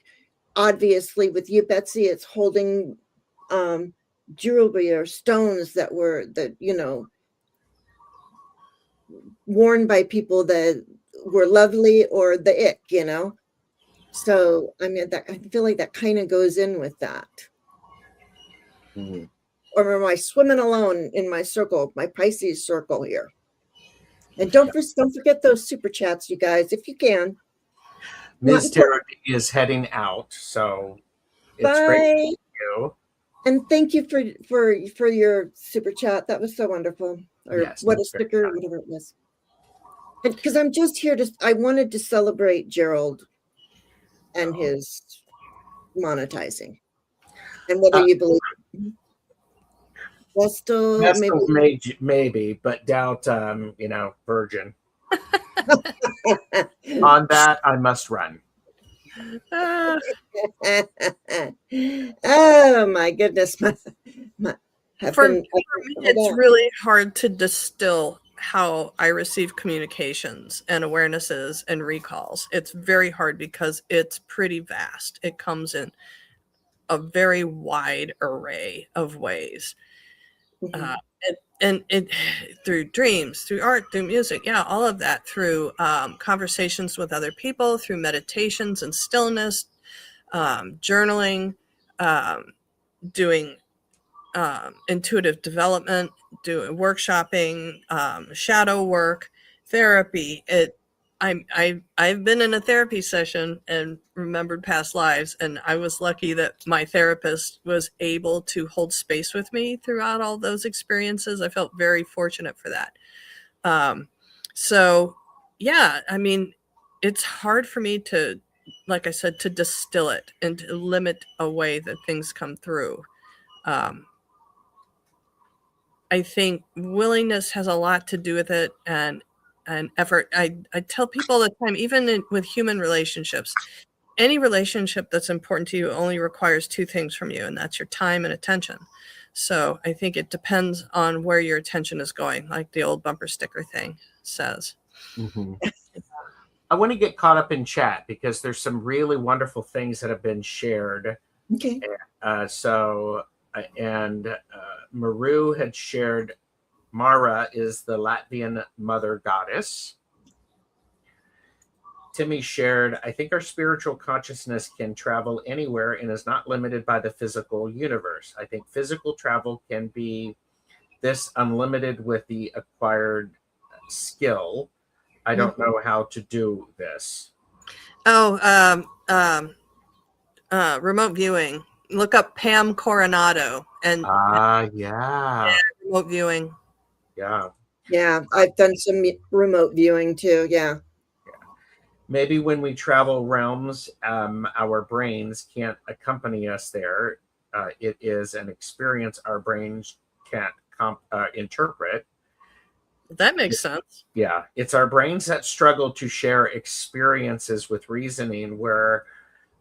Obviously, with you, Betsy, it's holding jewelry or stones that were worn by people that were lovely or the ick, So I mean, I feel like that kind of goes in with that. Or am I swimming alone in my circle, my Pisces circle here? And don't forget those super chats, you guys, if you can. Ms. Tarot is heading out, so it's Bye. great to meet you. And thank you for your super chat. That was so wonderful. Or Yes, what a sticker, whatever it was. Because I'm just here I wanted to celebrate Gerald and his monetizing. And whether you believe Vestal, maybe, but doubt, virgin. On that, I must run. Oh my goodness. For me, it's really hard to distill how I receive communications and awarenesses and recalls. It's very hard because it's pretty vast. It comes in a very wide array of ways. And it through dreams, through art, through music, all of that, through conversations with other people, through meditations and stillness, journaling, doing intuitive development, doing workshopping, shadow work, therapy. I've been in a therapy session and remembered past lives, and I was lucky that my therapist was able to hold space with me throughout all those experiences. I felt very fortunate for that. So yeah, I mean, it's hard for me to, like I said, to distill it and to limit a way that things come through. I think willingness has a lot to do with it, and effort. I tell people all the time, even with human relationships, any relationship that's important to you only requires two things from you, and that's your time and attention. So I think it depends on where your attention is going, like the old bumper sticker thing says. I want to get caught up in chat because there's some really wonderful things that have been shared. Okay. Maru had shared Mara is the Latvian mother goddess. Timmy shared, I think our spiritual consciousness can travel anywhere and is not limited by the physical universe. I think physical travel can be this unlimited with the acquired skill. I don't know how to do this. Remote viewing. Look up Pam Coronado and remote viewing. Yeah, I've done some remote viewing too. Yeah. Maybe when we travel realms, our brains can't accompany us there. It is an experience our brains can't interpret. That makes sense. Yeah, it's our brains that struggle to share experiences with reasoning, where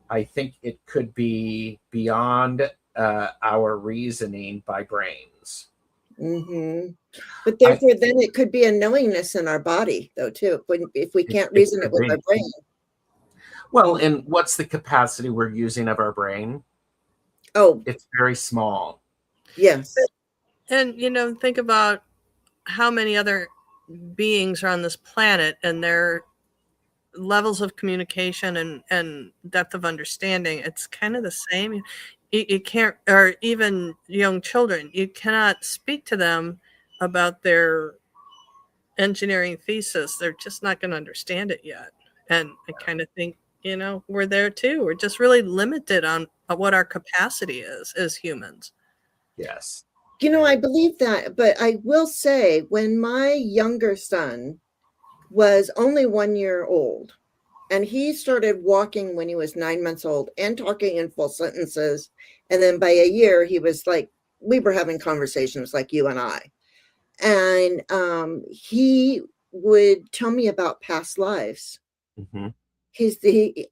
I think it could be beyond our reasoning by brains. But therefore, then it could be a knowingness in our body, though, too, if we can't reason it with our brain. Well, and what's the capacity we're using of our brain? Oh, it's very small. Yes. And, think about how many other beings are on this planet and their levels of communication and depth of understanding. It's kind of the same. You can't, or even young children, you cannot speak to them about their engineering thesis, they're just not going to understand it yet. And I kind of think, we're there too. We're just really limited on what our capacity is as humans. Yes. I believe that, but I will say when my younger son was only 1 year old, and he started walking when he was 9 months old and talking in full sentences. And then by a year, he was like, we were having conversations like you and I. And he would tell me about past lives. Mm-hmm.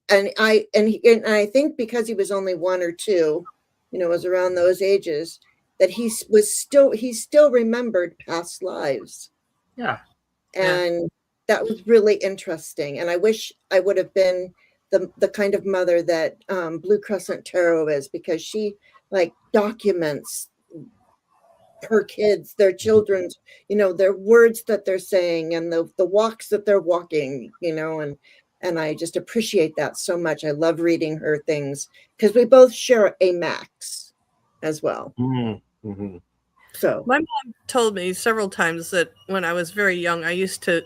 And I think because he was only 1 or 2, it was around those ages, that he still remembered past lives. Yeah. And that was really interesting. And I wish I would have been the kind of mother that Blue Crescent Tarot is, because she documents her kids, their children's, their words that they're saying and the walks that they're walking, and I just appreciate that so much. I love reading her things because we both share a Max as well. Mm-hmm. So my mom told me several times that when I was very young, I used to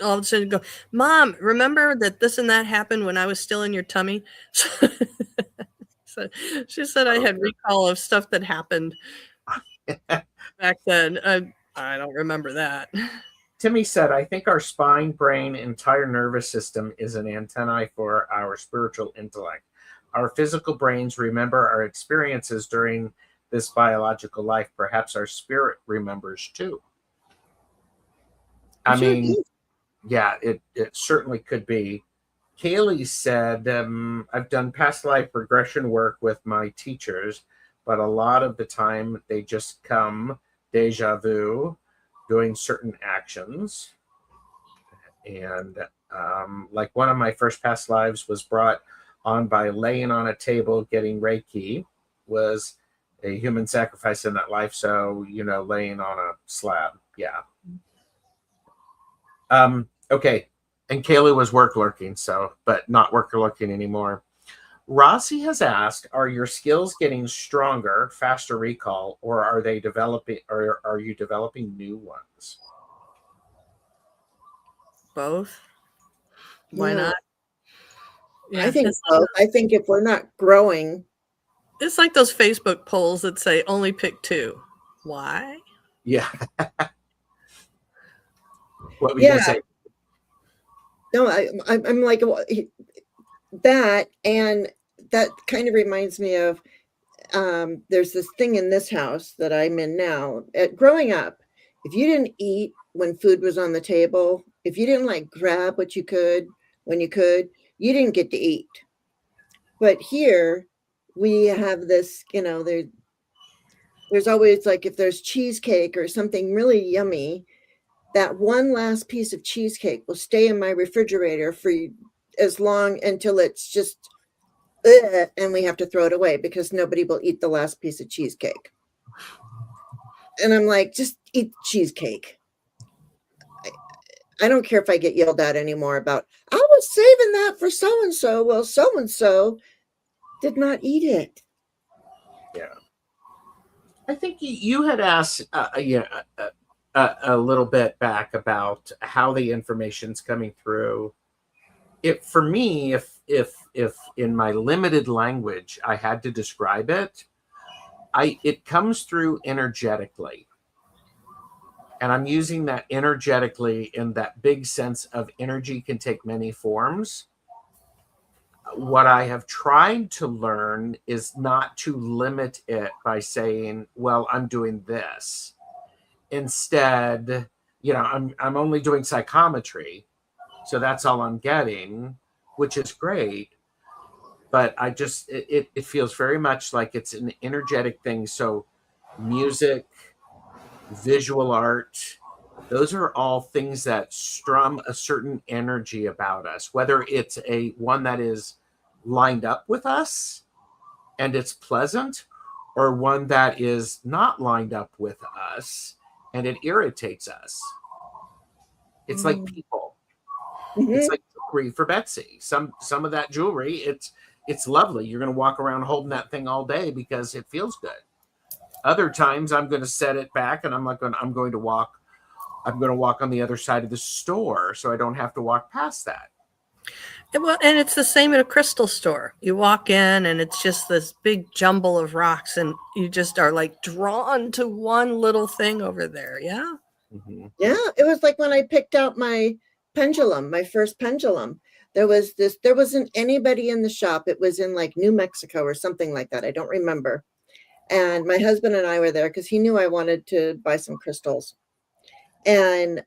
all of a sudden go, Mom, remember that this and that happened when I was still in your tummy? So she said I had recall of stuff that happened back then. I don't remember that. Timmy said, I think our spine, brain, entire nervous system is an antennae for our spiritual intellect. Our physical brains remember our experiences during this biological life. Perhaps our spirit remembers too. I mean, yeah, it certainly could be. Kaylee said, I've done past life regression work with my teachers, but a lot of the time they just come deja vu, doing certain actions. And like one of my first past lives was brought on by laying on a table, getting Reiki, was a human sacrifice in that life. So, laying on a slab. Yeah. Okay. And Kaylee was work lurking, but not work lurking anymore. Rossi has asked, are your skills getting stronger, faster recall, or are you developing new ones? Both. Why not? Yeah, I think both. I think if we're not growing. It's like those Facebook polls that say only pick 2. Why? Yeah. What were you going to say? No, I'm like that, and that kind of reminds me of there's this thing in this house that I'm in now. Growing up, if you didn't eat when food was on the table, if you didn't grab what you could when you could, you didn't get to eat. But here we have this, there's always if there's cheesecake or something really yummy, that one last piece of cheesecake will stay in my refrigerator for as long until it's just, and we have to throw it away because nobody will eat the last piece of cheesecake. And I'm like, just eat cheesecake. I don't care if I get yelled at anymore about, I was saving that for so-and-so. Well, so-and-so did not eat it. Yeah. I think you had asked, a little bit back about how the information's coming through. For me, if in my limited language I had to describe it, it comes through energetically. And I'm using that energetically in that big sense of energy can take many forms. What I have tried to learn is not to limit it by saying, well, I'm doing this. Instead, I'm only doing psychometry, so that's all I'm getting, which is great. But I just it feels very much like it's an energetic thing. So music, visual art, those are all things that strum a certain energy about us, whether it's one that is lined up with us and it's pleasant, or one that is not lined up with us and it irritates us. It's like people. Mm-hmm. It's like jewelry for Betsy. Some of that jewelry, it's lovely. You're going to walk around holding that thing all day because it feels good. Other times I'm going to set it back and I'm going to walk I'm going to walk on the other side of the store so I don't have to walk past that. Well, and it's the same at a crystal store. You walk in and it's just this big jumble of rocks, and you just are like drawn to one little thing over there. Yeah. Mm-hmm. Yeah, it was like when I picked out my pendulum, my first pendulum. There wasn't anybody in the shop. It was in like New Mexico or something like that. I don't remember. And my husband and I were there because he knew I wanted to buy some crystals. And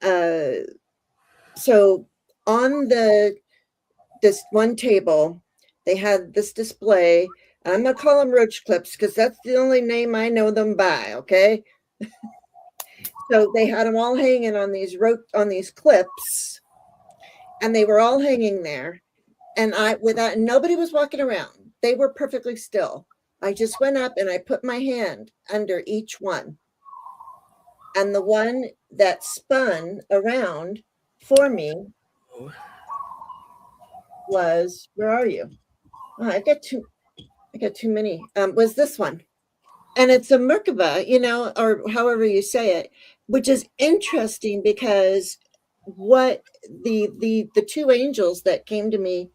so on this one table, they had this display. And I'm gonna call them roach clips because that's the only name I know them by. Okay. So they had them all hanging on these clips, and they were all hanging there. And nobody was walking around. They were perfectly still. I just went up and I put my hand under each one. And the one that spun around for me was, where are you? Oh, I got too many. Was this one. And it's a Merkaba, or however you say it, which is interesting because what the two angels that came to me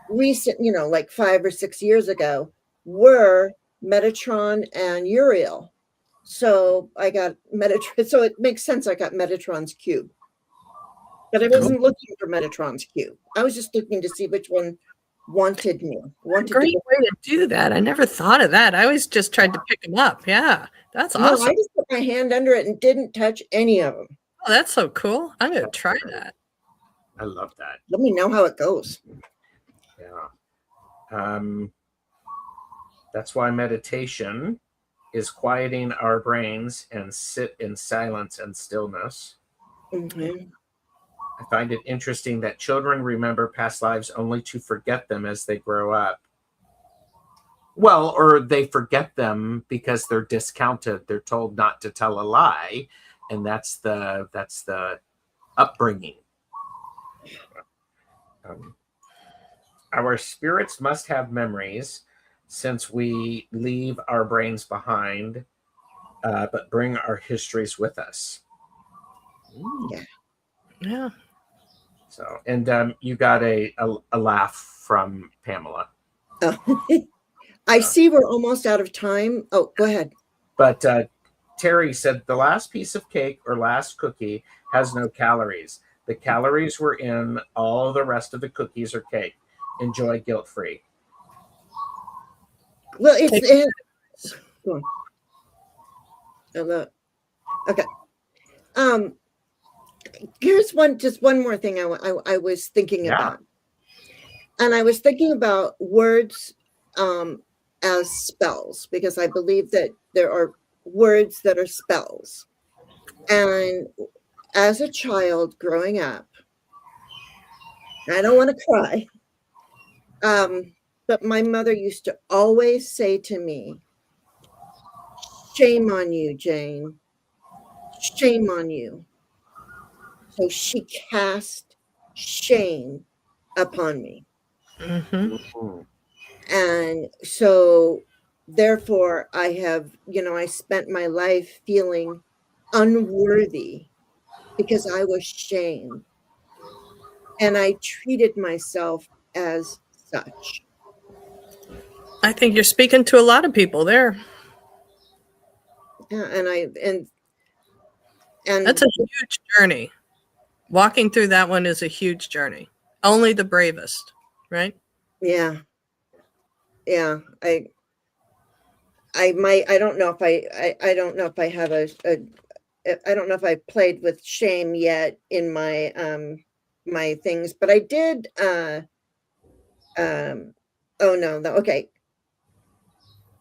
recent, like 5 or 6 years ago, were Metatron and Uriel. So I got Metatron. So it makes sense I got Metatron's cube. But I wasn't looking for Metatron's cube. I was just looking to see which one wanted me. Great way to do that. I never thought of that. I always just tried to pick them up. Yeah, that's awesome. No, I just put my hand under it and didn't touch any of them. Oh, that's so cool. I'm going to try that. I love that. Let me know how it goes. Yeah. That's why meditation is quieting our brains and sit in silence and stillness. Mm-hmm. I find it interesting that children remember past lives only to forget them as they grow up. Well, or they forget them because they're discounted. They're told not to tell a lie, and that's the upbringing. Our spirits must have memories, since we leave our brains behind, but bring our histories with us. Yeah. So, and you got a laugh from Pamela. Oh. I see we're almost out of time. Oh, go ahead. But Terry said the last piece of cake or last cookie has no calories. The calories were in all the rest of the cookies or cake. Enjoy guilt-free. Well, it's go on. Okay. Here's just one more thing I was thinking about. And I was thinking about words as spells, because I believe that there are words that are spells. And as a child growing up, I don't want to cry, but my mother used to always say to me, "Shame on you, Jane. Shame on you." So she cast shame upon me. Mm-hmm. And so therefore I have, I spent my life feeling unworthy because I was shamed. And I treated myself as such. I think you're speaking to a lot of people there. Yeah, and that's a huge journey. Walking through that one is a huge journey. Only the bravest, right? Yeah. Yeah. I don't know if I don't know if I have I don't know if I played with shame yet in my my things, but I did oh no, okay.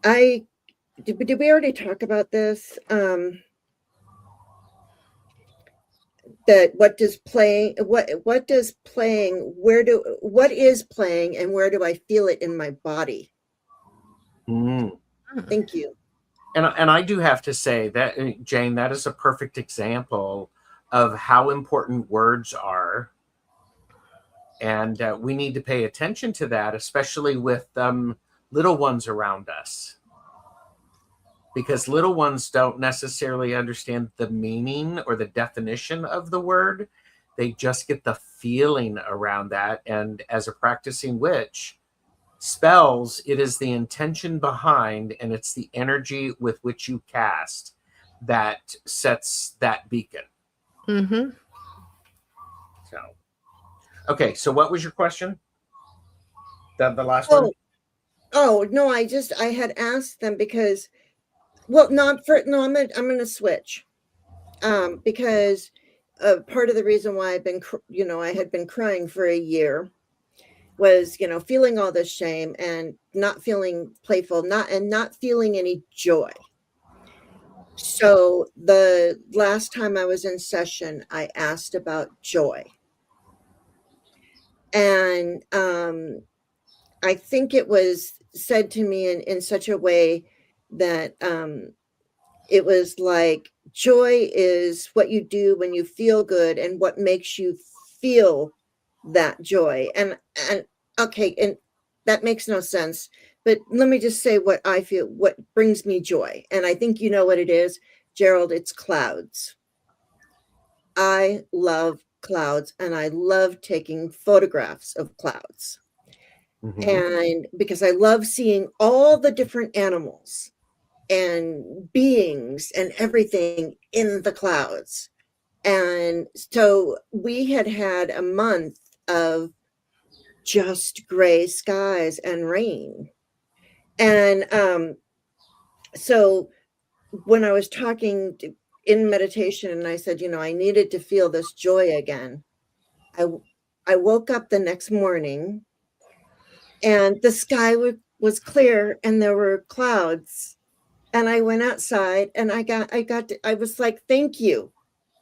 Did we already talk about this? That what is playing and where do I feel it in my body? Thank you. And I do have to say that, Jane, that is a perfect example of how important words are. And we need to pay attention to that, especially with little ones around us. because little ones don't necessarily understand the meaning or the definition of the word. They just get the feeling around that. And as a practicing witch, spells, it is the intention behind, and it's the energy with which you cast that sets that beacon. Mm-hmm. So, okay. So what was your question? The last one? Oh, no, I had asked them because, I'm going to switch. Because part of the reason why I've been, I had been crying for a year was, feeling all this shame and not feeling playful, not feeling any joy. So the last time I was in session, I asked about joy. And I think it was said to me in such a way that it was like, joy is what you do when you feel good and what makes you feel that joy. And okay, and that makes no sense. But let me just say what I feel, what brings me joy. And I think you know what it is, Gerald, it's clouds. I love clouds and I love taking photographs of clouds. Mm-hmm. And because I love seeing all the different animals and beings and everything in the clouds. And so we had a month of just gray skies and rain. And so when I was talking in meditation and I said, I needed to feel this joy again, I woke up the next morning and the sky was clear and there were clouds. And I went outside and I was like, thank you.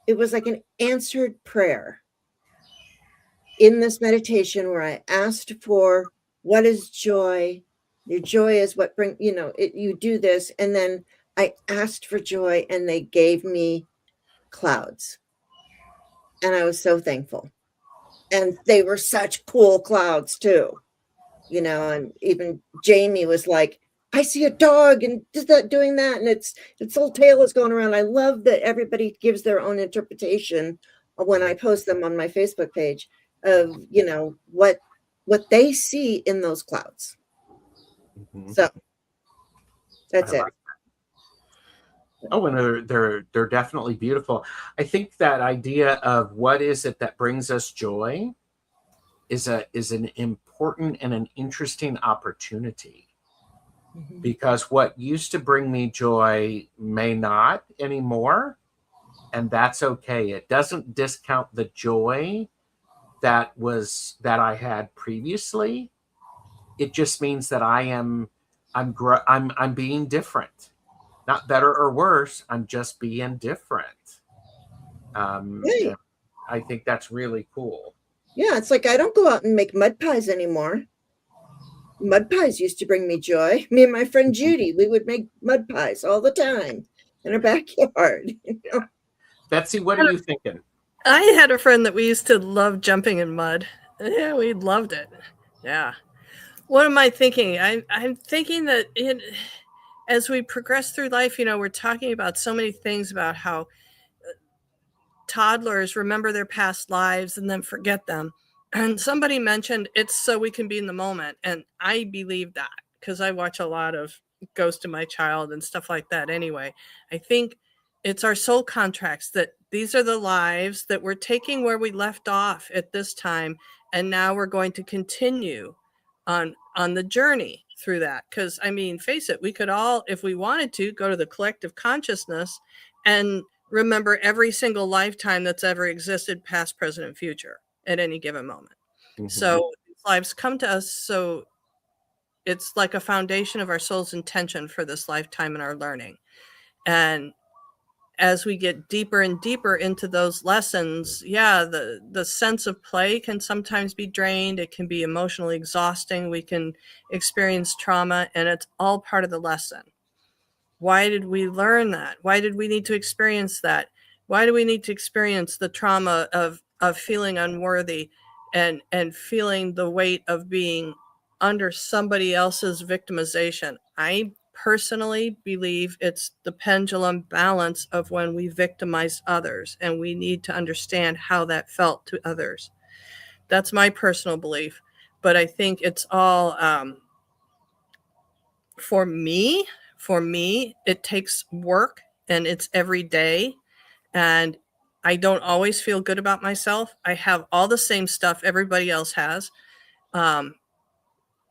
It was like an answered prayer in this meditation where I asked for, what is joy? Your joy is what you do this. And then I asked for joy and they gave me clouds. And I was so thankful. And they were such cool clouds too. And even Jamie was like, I see a dog and doing that, and its little tail is going around. I love that everybody gives their own interpretation when I post them on my Facebook page of what they see in those clouds. Mm-hmm. So that's it. Oh, and they're definitely beautiful. I think that idea of what is it that brings us joy is an important and an interesting opportunity. Mm-hmm. Because what used to bring me joy may not anymore, and that's okay. It doesn't discount the joy that I had previously. It just means that I'm being different. Not better or worse. I'm just being different. Right. I think that's really cool. Yeah, it's like I don't go out and make mud pies anymore. Mud pies used to bring me joy. Me and my friend Judy, we would make mud pies all the time in our backyard. Yeah. Betsy, what are you thinking? I had a friend that we used to love jumping in mud. Yeah, we loved it. Yeah. What am I thinking? I'm thinking that as we progress through life, we're talking about so many things about how toddlers remember their past lives and then forget them. And somebody mentioned it's so we can be in the moment. And I believe that because I watch a lot of Ghost of My Child and stuff like that anyway. I think it's our soul contracts that these are the lives that we're taking where we left off at this time. And now we're going to continue on the journey through that. Because, face it, we could all, if we wanted to, go to the collective consciousness and remember every single lifetime that's ever existed, past, present, and future at any given moment. Mm-hmm. So lives come to us. So it's like a foundation of our soul's intention for this lifetime and our learning. And as we get deeper and deeper into those lessons, the sense of play can sometimes be drained. It can be emotionally exhausting. We can experience trauma, and it's all part of the lesson. Why did we learn that? Why did we need to experience that? Why do we need to experience the trauma of feeling unworthy and feeling the weight of being under somebody else's victimization? I personally believe it's the pendulum balance of when we victimize others, and we need to understand how that felt to others. That's my personal belief. But I think it's all, for me, it takes work, and it's every day. And I don't always feel good about myself. I have all the same stuff everybody else has.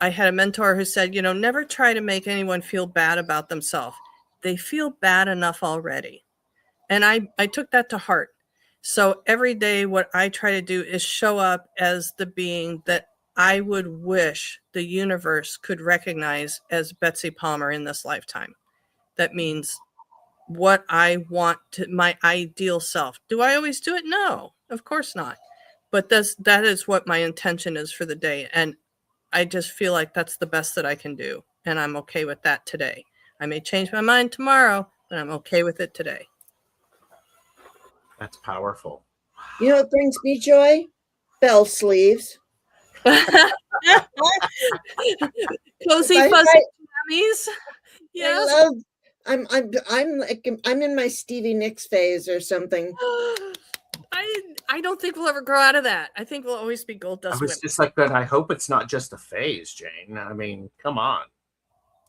I had a mentor who said, never try to make anyone feel bad about themselves. They feel bad enough already. And I took that to heart. So every day, what I try to do is show up as the being that I would wish the universe could recognize as Betsy Palmer in this lifetime. That means what I want to, my ideal self. Do I always do it? No, of course not. But that is what my intention is for the day. And I just feel like that's the best that I can do. And I'm okay with that today. I may change my mind tomorrow, but I'm okay with it today. That's powerful. You know what brings me joy? Bell sleeves. Cozy fuzzy jammies. Yes. I love. I'm in my Stevie Nicks phase or something. I don't think we'll ever grow out of that. I think we'll always be gold dust. I was just like that. I hope it's not just a phase, Jane. I mean, come on.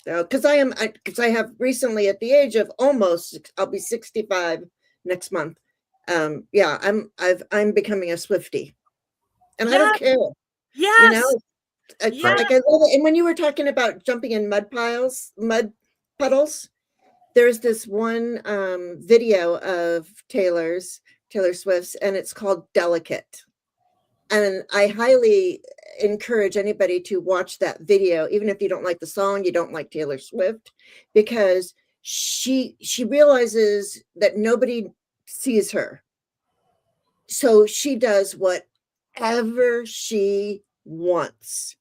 Because I have recently, at the age of almost, I'll be 65 next month. I'm becoming a Swiftie, and I don't care. Yes. I love it. And when you were talking about jumping in mud puddles, there's this one video of Taylor Swift's, and it's called Delicate. And I highly encourage anybody to watch that video, even if you don't like the song, you don't like Taylor Swift, because she realizes that nobody sees her. So she does whatever she wants.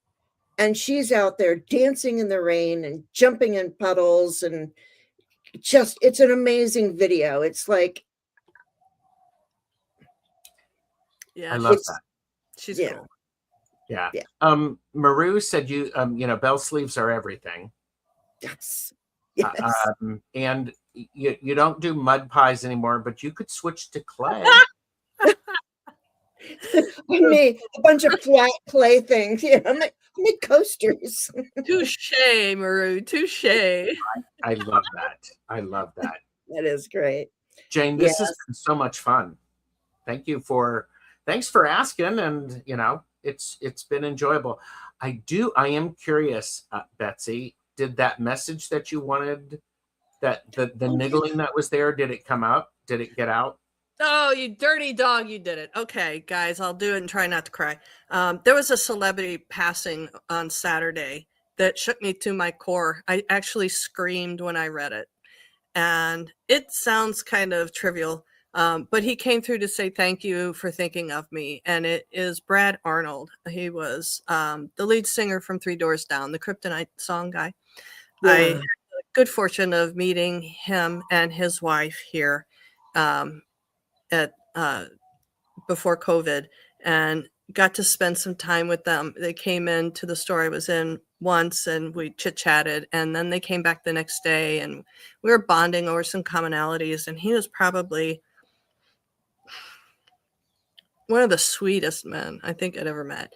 And she's out there dancing in the rain and jumping in puddles, and it's an amazing video. It's like, yeah, I love that. She's cool. Yeah. Maru said bell sleeves are everything. Yes. And you don't do mud pies anymore, but you could switch to clay. I made a bunch of flat clay things. Yeah, I made coasters. Touche, Maru. Touche. I love that. I love that. That is great. Jane, this has been so much fun. Thanks for asking, and it's been enjoyable. I am curious, Betsy, did that message that you wanted, that the niggling that was there, did it come up? Did it get out? Oh, you dirty dog, you did it. Okay, guys, I'll do it and try not to cry. There was a celebrity passing on Saturday that shook me to my core. I actually screamed when I read it. And it sounds kind of trivial, but he came through to say thank you for thinking of me. And it is Brad Arnold. He was the lead singer from Three Doors Down, the Kryptonite song guy. Yeah. I had the good fortune of meeting him and his wife here before COVID, and got to spend some time with them. They came into the store I was in once, and we chit-chatted, and then they came back the next day, and we were bonding over some commonalities. And he was probably one of the sweetest men I think I'd ever met.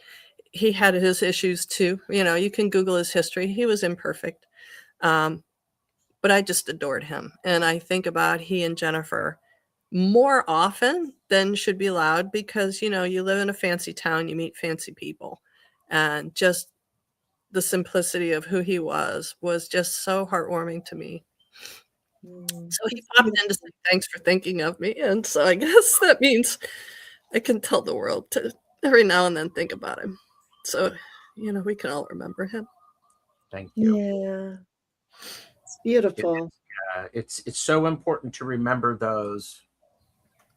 He had his issues too. You can Google his history. He was imperfect. But I just adored him. And I think about he and Jennifer more often than should be allowed, because, you live in a fancy town, you meet fancy people, and just the simplicity of who he was just so heartwarming to me. So he popped in to say thanks for thinking of me. And so I guess that means I can tell the world to every now and then think about him. So, we can all remember him. Thank you. Yeah. It's beautiful. It's so important to remember those,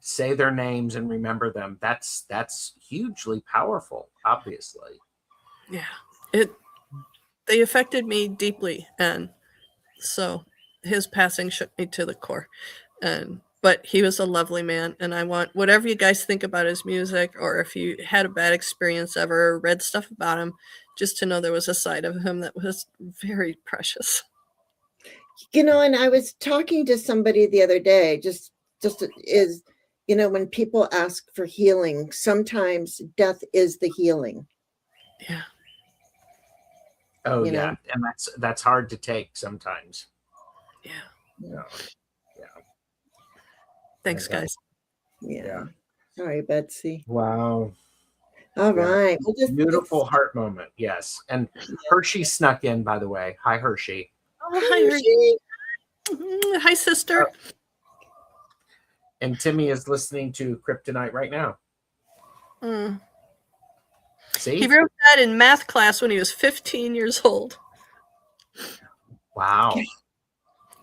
say their names and remember them. That's hugely powerful, obviously. Yeah. They affected me deeply, and so his passing shook me to the core. But he was a lovely man, and I want whatever you guys think about his music, or if you had a bad experience ever, read stuff about him, just to know there was a side of him that was very precious. And I was talking to somebody the other day, just is, when people ask for healing, sometimes death is the healing. Yeah. Oh You yeah, know? and that's hard to take sometimes. Yeah. Yeah. Thanks, Okay. guys. Yeah. Sorry, Betsy. Wow. All Yeah. right. Beautiful heart moment. Yes. And Hershey snuck in, by the way. Hi, Hershey. Oh, hi, Hershey. Hi, sister. And Timmy is listening to Kryptonite right now. Mm. See? He wrote that in math class when he was 15 years old. Wow.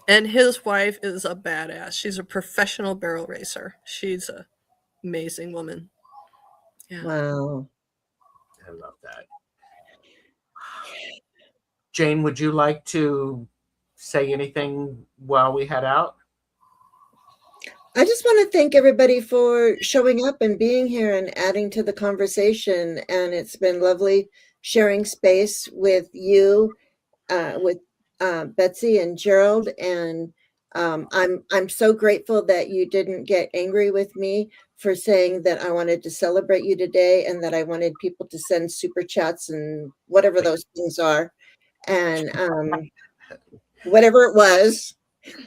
And his wife is a badass. She's a professional barrel racer. She's an amazing woman. Yeah. Wow. I love that. Jane, would you like to say anything while we head out? I just want to thank everybody for showing up and being here and adding to the conversation. And it's been lovely sharing space with you, with Betsy and Gerald. And I'm so grateful that you didn't get angry with me for saying that I wanted to celebrate you today and that I wanted people to send super chats and whatever those things are. And whatever it was.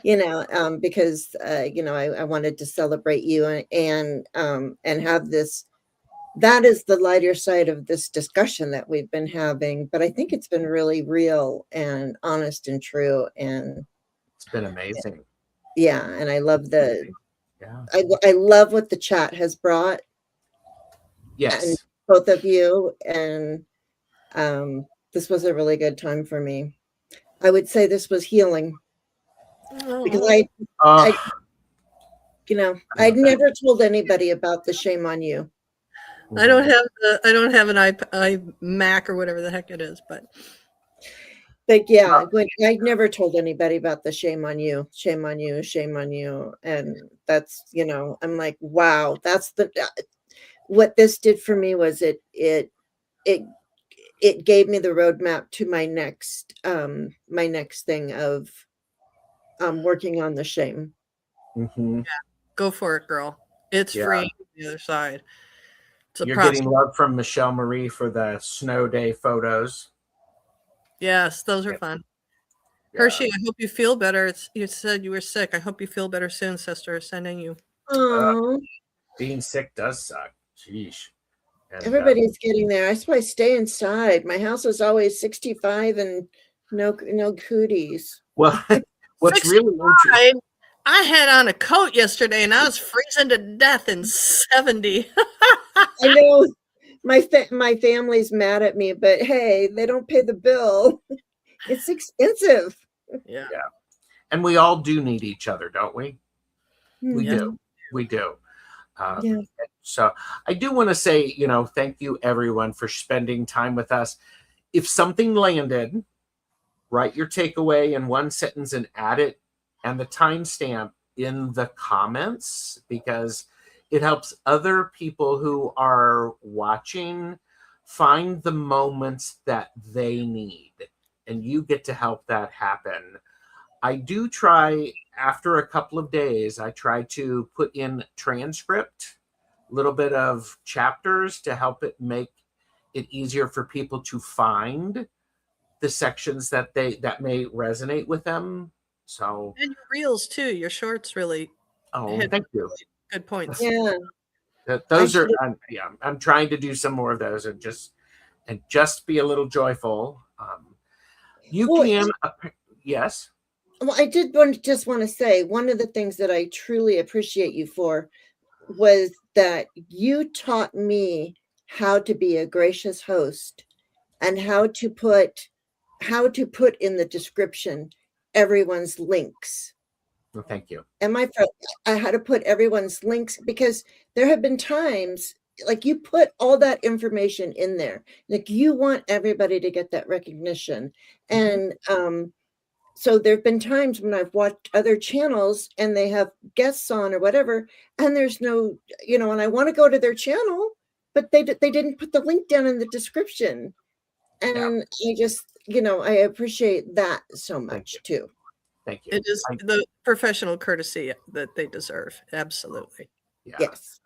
Because I wanted to celebrate you and have this. That is the lighter side of this discussion that we've been having, but I think it's been really real and honest and true, and It's been amazing. Yeah, and I love Yeah. I love what the chat has brought. Yes. And both of you, and this was a really good time for me. I would say this was healing. Because I'd never told anybody about the shame on you. I don't have an iMac or whatever the heck it is, but yeah, I'd never told anybody about the shame on you, shame on you, shame on you, and that's I'm like, wow, that's what this did for me was it gave me the roadmap to my next thing of working on the shame. Yeah, go for it, girl. It's free on the other side. You're getting love from Michelle Marie for the snow day photos. Yes, those are fun. Yeah. Hershey, I hope you feel better. You said you were sick. I hope you feel better soon, sister. Sending you. Being sick does suck. Sheesh. And, everybody's getting there. That's why I stay inside. My house is always 65 and no cooties. Well, what's 65? Really interesting. I had on a coat yesterday and I was freezing to death in 70. I know my family's mad at me, but hey, they don't pay the bill. It's expensive. Yeah. And we all do need each other, don't we? We do. We do. Yeah. So I do want to say, thank you everyone for spending time with us. If something landed, write your takeaway in one sentence and add it and the timestamp in the comments, because it helps other people who are watching find the moments that they need, and you get to help that happen. I do try, after a couple of days, I try to put in transcript, a little bit of chapters to help it make it easier for people to find the sections that may resonate with them. So, and your reels too, your shorts really. Thank you. Good points. Yeah. Those are, I'm trying to do some more of those and just be a little joyful. Yes. Well, I did just want to say, one of the things that I truly appreciate you for was that you taught me how to be a gracious host and how to put in the description everyone's links. Well, thank you. And I had to put everyone's links, because there have been times like you put all that information in there, like you want everybody to get that recognition. And so there have been times when I've watched other channels and they have guests on or whatever, and there's no, and I want to go to their channel, but they didn't put the link down in the description. And I just, I appreciate that so much too. Thank you. It is the professional courtesy that they deserve. Absolutely. Yeah. Yes.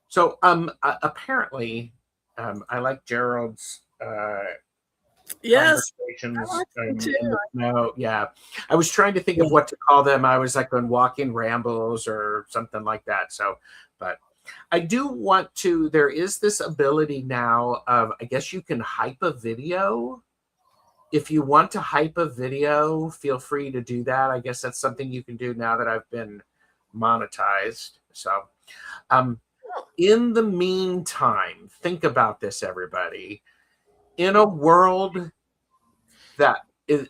So apparently, I like Gerald's Yes, I conversations like them too. in the snow. Yeah. I was trying to think of what to call them. I was like on walking rambles or something like that. So, but I do want to, there is this ability now of, I guess you can hype a video. If you want to hype a video, feel free to do that. I guess that's something you can do now that I've been monetized. So, in the meantime, think about this, everybody. In a world that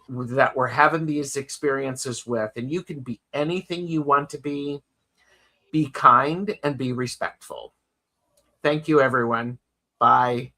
we're having these experiences with, and you can be anything you want to be kind and be respectful. Thank you, everyone. Bye.